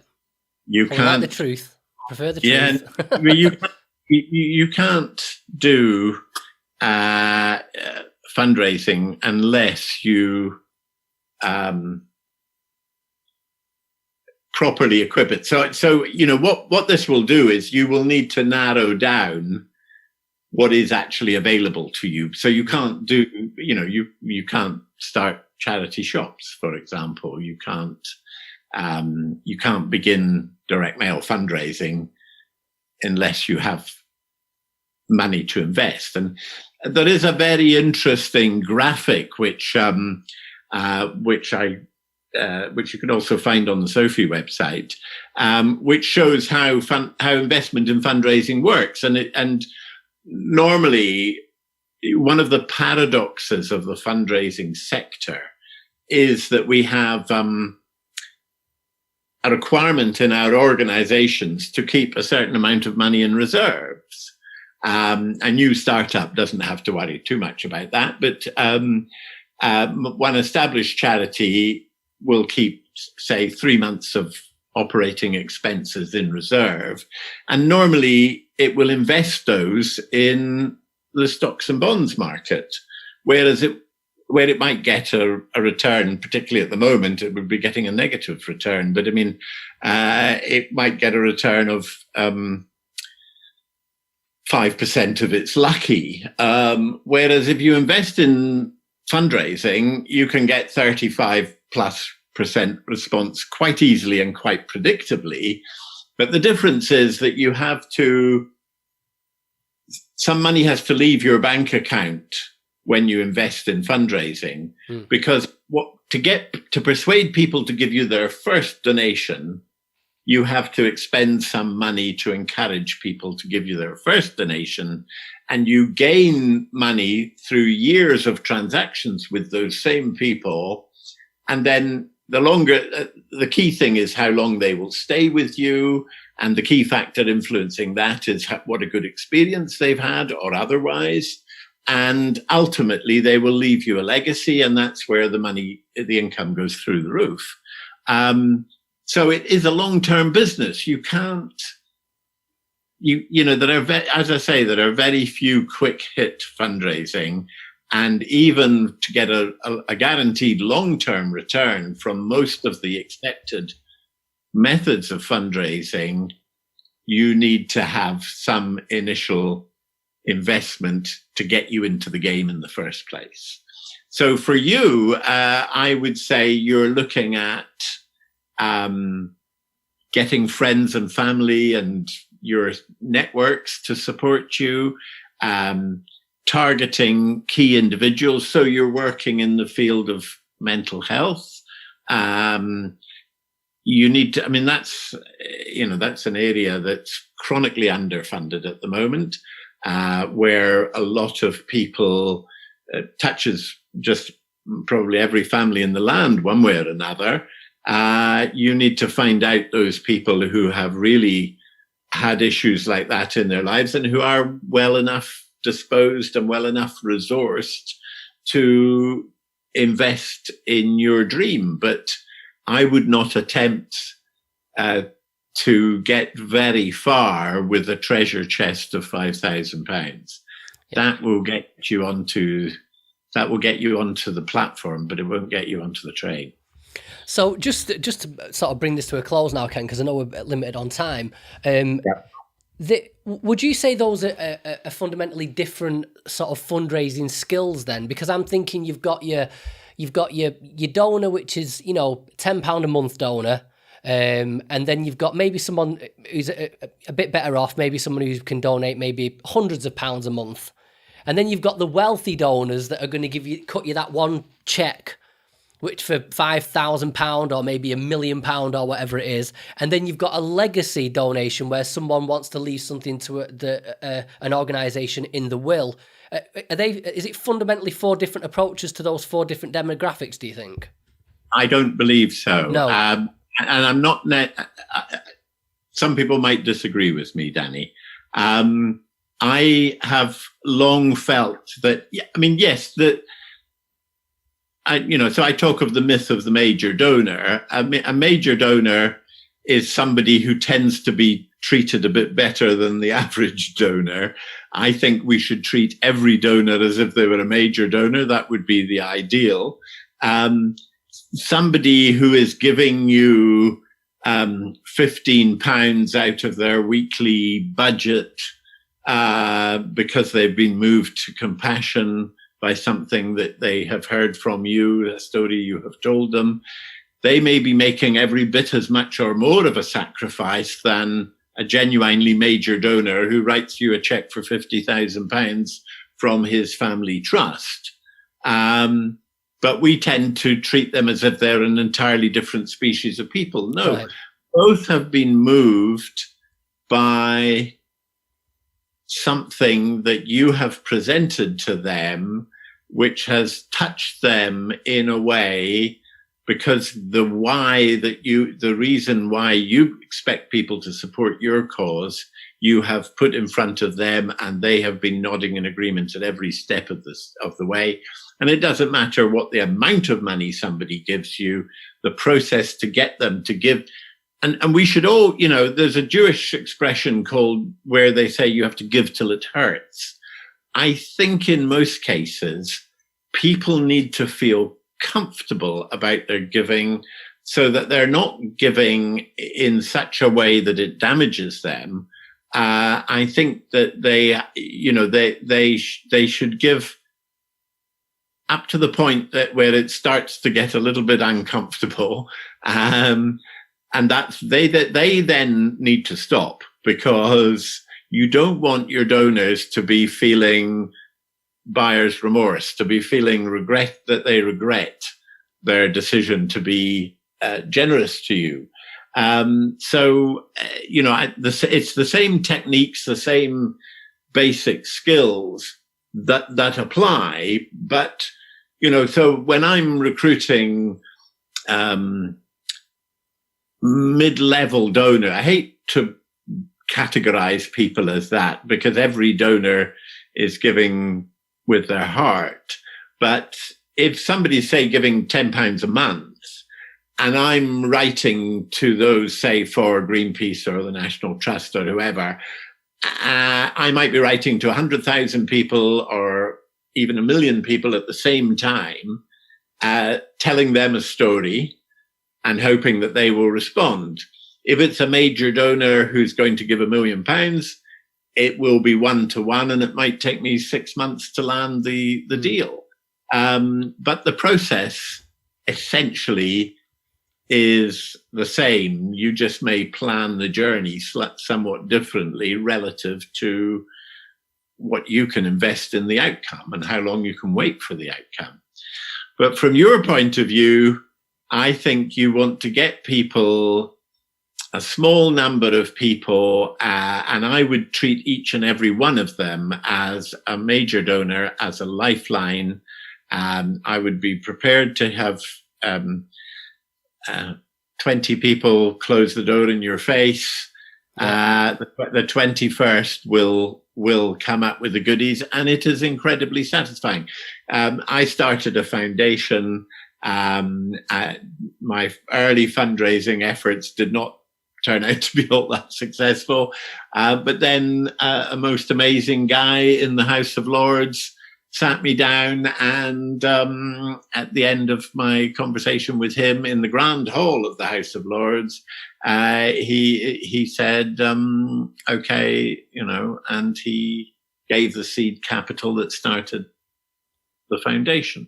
You can't. Like the truth. Prefer the truth. You can't do fundraising unless you properly equip it. So what this will do is you will need to narrow down what is actually available to you. So you can't do, you can't start charity shops, for example. You can't begin direct mail fundraising unless you have money to invest. And there is a very interesting graphic which you can also find on the Sophie website, which shows how investment in fundraising works. And normally, one of the paradoxes of the fundraising sector is that we have a requirement in our organizations to keep a certain amount of money in reserves. A new startup doesn't have to worry too much about that, but one established charity will keep, say, 3 months of operating expenses in reserve. And normally it will invest those in the stocks and bonds market, whereas where it might get a return, particularly at the moment, it would be getting a negative return. But I mean, it might get a return of 5% if it's lucky. Whereas if you invest in fundraising, you can get 35+% response quite easily and quite predictably. But the difference is that some money has to leave your bank account when you invest in fundraising, because to persuade people to give you their first donation, you have to expend some money to encourage people to give you their first donation. And you gain money through years of transactions with those same people. And then the key thing is how long they will stay with you. And the key factor influencing that is what a good experience they've had or otherwise. And ultimately, they will leave you a legacy, and that's where the income goes through the roof. So it is a long-term business. You can't, as I say, there are very few quick-hit fundraising, and even to get a guaranteed long-term return from most of the accepted methods of fundraising, you need to have some initial investment to get you into the game in the first place. So for you, I would say you're looking at getting friends and family and your networks to support you, targeting key individuals. So you're working in the field of mental health. You need to, that's an area that's chronically underfunded at the moment, where a lot of people touches just probably every family in the land one way or another. You need to find out those people who have really had issues like that in their lives and who are well enough disposed and well enough resourced to invest in your dream. But I would not attempt to get very far with a treasure chest of £5,000. That will get you onto the platform, but it won't get you onto the train. So just to sort of bring this to a close now, Ken, because I know we're limited on time. Would you say those are fundamentally different sort of fundraising skills then? Because I'm thinking you've got your donor, which is £10 a month donor, and then you've got maybe someone who's a bit better off, maybe someone who can donate maybe hundreds of pounds a month, and then you've got the wealthy donors that are going to cut you that one check, which for £5,000 or maybe £1 million or whatever it is, and then you've got a legacy donation where someone wants to leave something to an organisation in the will. Is it fundamentally 4 different approaches to those 4 different demographics, do you think? I don't believe so. No. and I'm not. Some people might disagree with me, Danny. I have long felt that. I mean, yes, that. So I talk of the myth of the major donor. A major donor is somebody who tends to be treated a bit better than the average donor. I think we should treat every donor as if they were a major donor. That would be the ideal. Somebody who is giving you £15 out of their weekly budget because they've been moved to compassion by something that they have heard from you, a story you have told them, they may be making every bit as much or more of a sacrifice than a genuinely major donor who writes you a check for £50,000 from his family trust. But we tend to treat them as if they're an entirely different species of people. No, right. Both have been moved by something that you have presented to them, which has touched them in a way, because the reason why you expect people to support your cause, you have put in front of them, and they have been nodding in agreement at every step of the way. And it doesn't matter what the amount of money somebody gives you, the process to get them to give. And we should all, there's a Jewish expression called where they say you have to give till it hurts. I think in most cases, people need to feel comfortable about their giving so that they're not giving in such a way that it damages them. I think that they should give up to the point that where it starts to get a little bit uncomfortable. And that's they then need to stop, because you don't want your donors to be feeling buyer's remorse, to be feeling regret that they regret their decision to be generous to you. It's the same techniques, the same basic skills that apply. But, so when I'm recruiting mid-level donor, I hate to categorize people as that, because every donor is giving with their heart. But if somebody's, say, giving £10 a month, and I'm writing to those, say, for Greenpeace or the National Trust or whoever, I might be writing to 100,000 people or even 1 million people at the same time, telling them a story and hoping that they will respond. If it's a major donor who's going to give £1 million, it will be 1-to-1, and it might take me 6 months to land the deal. But the process essentially is the same. You just may plan the journey somewhat differently relative to what you can invest in the outcome and how long you can wait for the outcome. But from your point of view, I think you want to get people, a small number of people, and I would treat each and every one of them as a major donor, as a lifeline. I would be prepared to have 20 people close the door in your face. The 21st will come up with the goodies, and it is incredibly satisfying. I started a foundation. My early fundraising efforts did not turn out to be all that successful. But then a most amazing guy in the House of Lords sat me down, and at the end of my conversation with him in the Grand Hall of the House of Lords, he said, okay, and he gave the seed capital that started the foundation.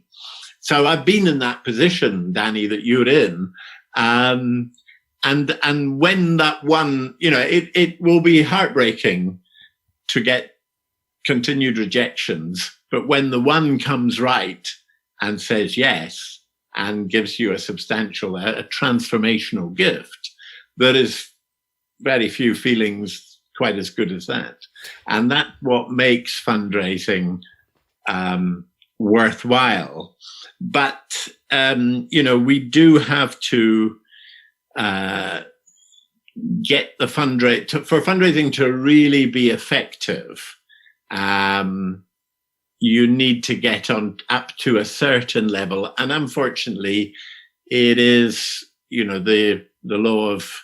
So I've been in that position, Danny, that you're in. And when that one, it will be heartbreaking to get continued rejections. But when the one comes right and says yes and gives you a substantial, a transformational gift, there is very few feelings quite as good as that. And that's what makes fundraising worthwhile. But, we do have to get the for fundraising to really be effective, you need to get on up to a certain level. And unfortunately, it is, the law of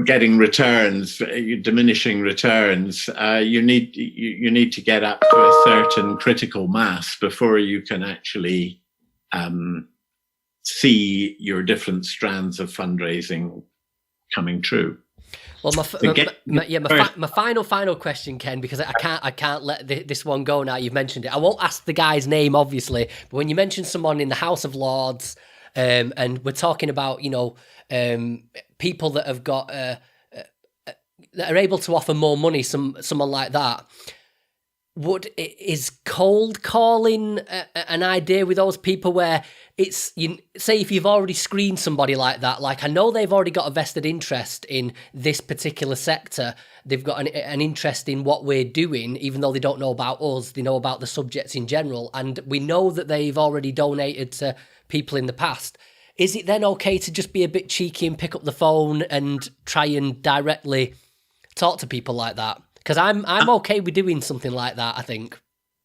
getting returns, diminishing returns. You need to get up to a certain critical mass before you can actually see your different strands of fundraising coming true. Well, my final question, Ken, because I can't let this one go now. You've mentioned it. I won't ask the guy's name, obviously, but when you mention someone in the House of Lords, and we're talking about people that have got that are able to offer more money, someone like that. Is cold calling an idea with those people where it's, say if you've already screened somebody like that, like I know they've already got a vested interest in this particular sector, they've got an interest in what we're doing, even though they don't know about us, they know about the subjects in general, and we know that they've already donated to people in the past. Is it then okay to just be a bit cheeky and pick up the phone and try and directly talk to people like that? Because I'm okay with doing something like that, I think.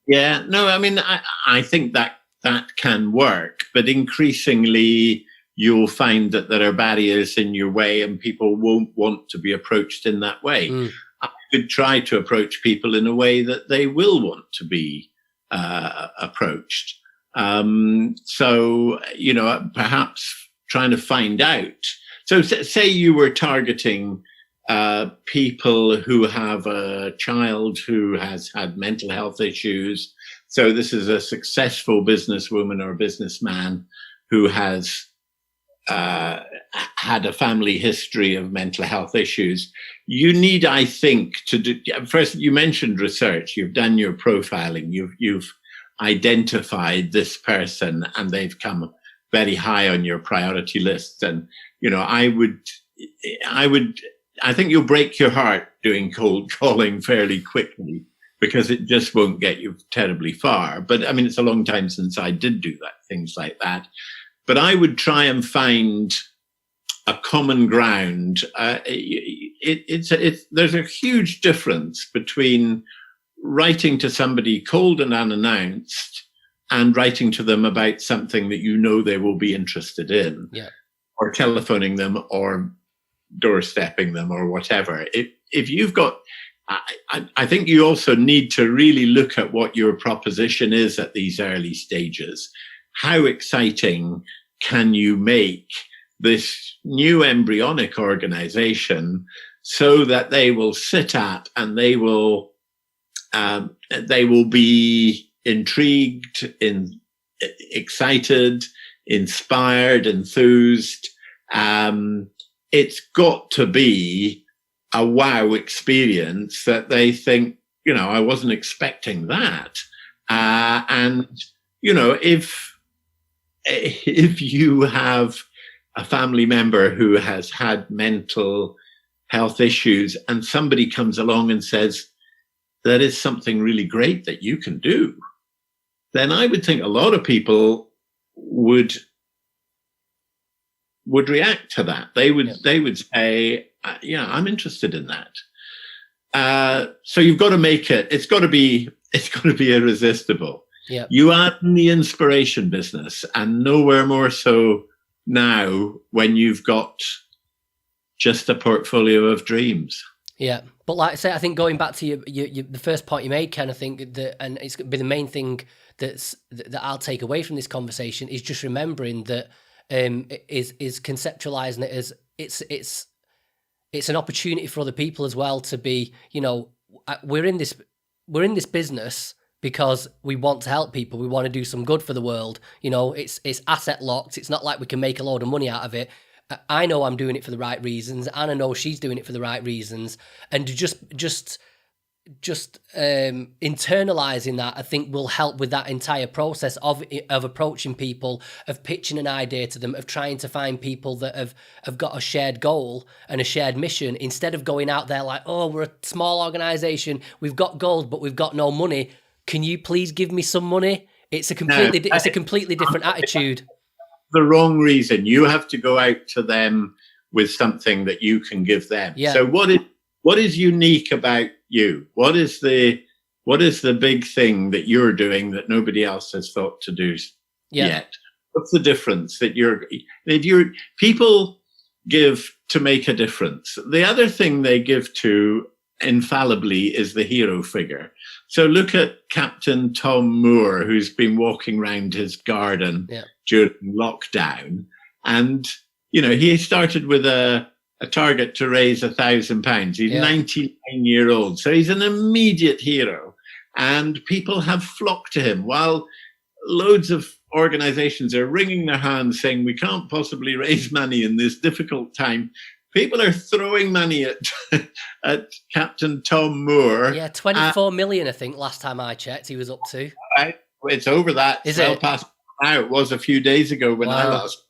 Yeah, no, I mean, I think that can work, but increasingly you'll find that there are barriers in your way and people won't want to be approached in that way. I could try to approach people in a way that they will want to be approached. So, perhaps trying to find out. So say you were targeting people who have a child who has had mental health issues. So this is a successful businesswoman or businessman who has had a family history of mental health issues. You need, I think, to do, first, you mentioned research. You've done your profiling. You've identified this person and they've come very high on your priority list. And, I think you'll break your heart doing cold calling fairly quickly because it just won't get you terribly far. But I mean, it's a long time since I did do things like that. But I would try and find a common ground. There's a huge difference between writing to somebody cold and unannounced and writing to them about something that they will be interested in, or telephoning them or doorstepping them or whatever. If you've got, I think you also need to really look at what your proposition is at these early stages. How exciting can you make this new embryonic organization so that they will sit at and they will be intrigued, excited, inspired, enthused. It's got to be a wow experience that they think, I wasn't expecting that. And, if you have a family member who has had mental health issues and somebody comes along and says, there is something really great that you can do, then I would think a lot of people would react to that. They would say, I'm interested in that. So you've got to make it. It's got to be irresistible. Yeah. You are in the inspiration business, and nowhere more so now when you've got just a portfolio of dreams. Yeah, but like I say, I think going back to the first point you made, Ken, I think that, and it's going to be the main thing that I'll take away from this conversation is just remembering that is conceptualizing it as it's an opportunity for other people as well to be, we're in this business because we want to help people. We want to do some good for the world. It's asset locked. It's not like we can make a load of money out of it. I know I'm doing it for the right reasons. Anna knows she's doing it for the right reasons. And just internalizing that, I think, will help with that entire process of approaching people, of pitching an idea to them, of trying to find people that have got a shared goal and a shared mission, instead of going out there like, oh, we're a small organization, we've got goals, but we've got no money. Can you please give me some money? It's a completely different attitude. the wrong reason. You have to go out to them with something that you can give them. Yeah. So what is unique about you? What is the big thing that you're doing that nobody else has thought to do yet? What's the difference that people give to make a difference? The other thing they give to infallibly is the hero figure. So look at Captain Tom Moore, who's been walking around his garden during lockdown. And, he started with a target to raise £1,000. He's 99-year-old. So he's an immediate hero. And people have flocked to him, while loads of organizations are wringing their hands saying, we can't possibly raise money in this difficult time. People are throwing money at Captain Tom Moore. Yeah, 24 million, I think, last time I checked, he was up to. Right. It's over that. Is it? Past now. It was a few days ago when I last.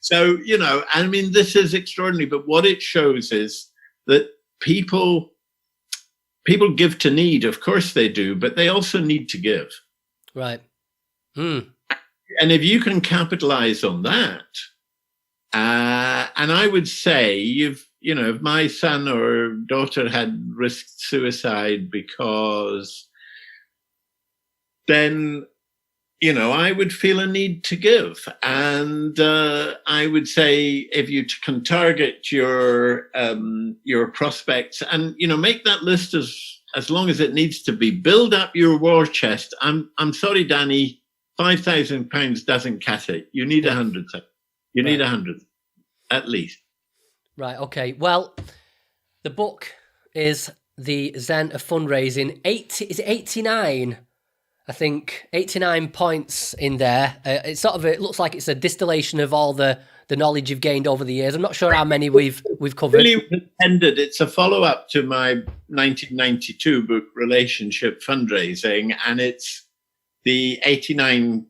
So, this is extraordinary. But what it shows is that people give to need. Of course they do, but they also need to give. Right. And if you can capitalize on that, and I would say if my son or daughter had risked suicide because, then, I would feel a need to give. And I would say if you can target your prospects and, make that list as long as it needs to be, build up your war chest. I'm sorry, Danny, £5,000 doesn't cut it. You need 100. You need 100 at least. Right. Okay. Well, the book is the Zen of Fundraising. Is it 89? I think 89 points in there. It looks like it's a distillation of all the knowledge you've gained over the years. I'm not sure how many we've covered. Really intended. It's a follow-up to my 1992 book, Relationship Fundraising, and it's the 89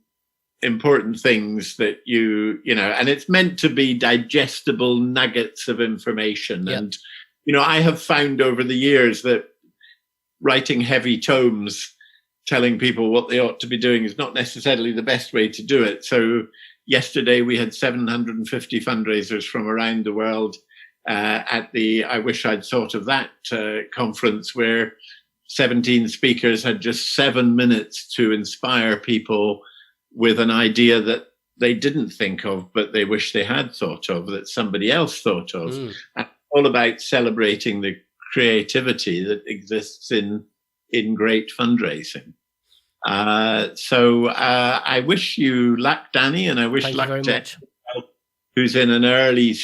important things that and it's meant to be digestible nuggets of information. Yep. And, I have found over the years that writing heavy tomes telling people what they ought to be doing is not necessarily the best way to do it. So yesterday we had 750 fundraisers from around the world at the I Wish I'd Thought of That conference, where 17 speakers had just 7 minutes to inspire people with an idea that they didn't think of, but they wish they had thought of, that somebody else thought of. And all about celebrating the creativity that exists in great fundraising. So I wish you luck, Danny, and I wish luck to everyone who's in an early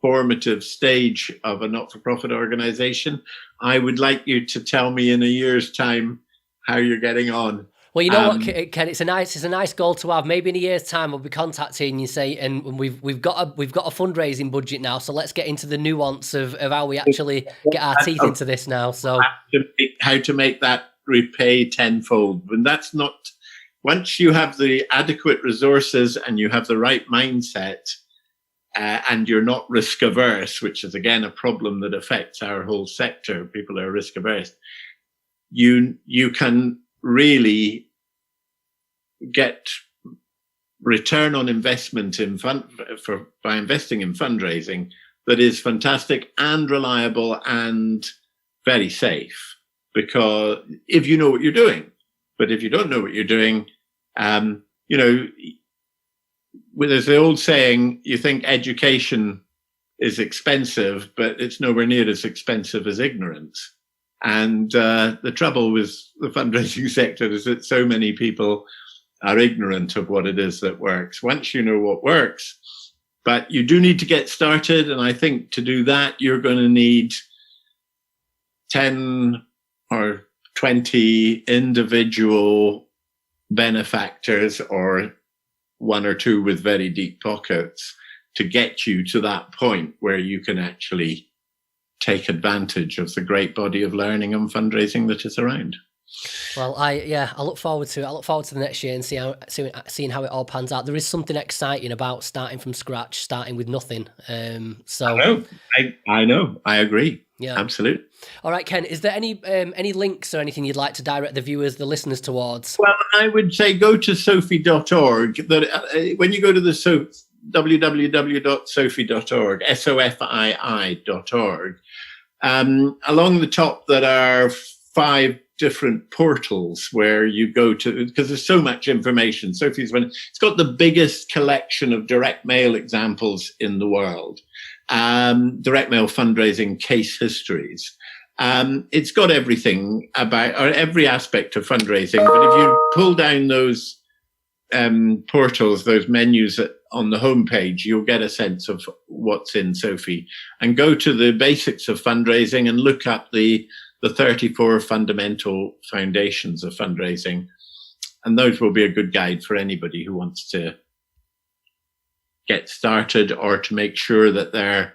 formative stage of a not-for-profit organization. I would like you to tell me in a year's time how you're getting on. Well, you know what, Ken, it's a nice goal to have. Maybe in a year's time, we'll be contacting you, and we've got a fundraising budget now. So let's get into the nuance of how we actually get our teeth into this now. So how to make that repay tenfold. And that's not, once you have the adequate resources and you have the right mindset, and you're not risk averse, which is again a problem that affects our whole sector. People are risk averse. You can really get return on investment by investing in fundraising that is fantastic and reliable and very safe. Because if you know what you're doing, but if you don't know what you're doing, there's the old saying, you think education is expensive, but it's nowhere near as expensive as ignorance. And the trouble with the fundraising sector is that so many people are ignorant of what it is that works. Once you know what works, but you do need to get started. And I think to do that, you're going to need 10 or 20 individual benefactors, or one or two with very deep pockets, to get you to that point where you can actually take advantage of the great body of learning and fundraising that is around. Well, I look forward to it. I look forward to the next year and seeing how it all pans out. There is something exciting about starting from scratch, starting with nothing. So I know. I agree. Yeah, absolutely. All right, Ken, is there any links or anything you'd like to direct the viewers, the listeners towards? Well, I would say go to sophie.org. When you go to the www.sophie.org, sofii.org, along the top there are 5 different portals where you go to, because there's so much information. Sophie's it's got the biggest collection of direct mail examples in the world, direct mail fundraising case histories. It's got everything about, or every aspect of fundraising. But if you pull down those portals, those menus on the homepage, you'll get a sense of what's in Sophie. And go to the basics of fundraising and look up the 34 fundamental foundations of fundraising. And those will be a good guide for anybody who wants to get started or to make sure that their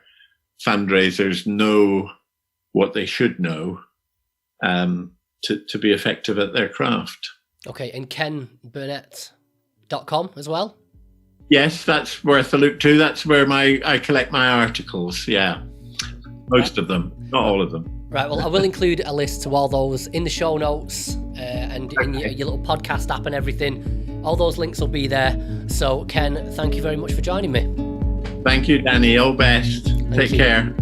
fundraisers know what they should know to be effective at their craft. Okay, and kenburnett.com as well? Yes, that's worth a look too. That's where I collect my articles, yeah. Most of them, not all of them. Right, well, I will include a list to all those in the show notes and in your little podcast app and everything. All those links will be there. So, Ken, thank you very much for joining me. Thank you, Danny. All best. Take care.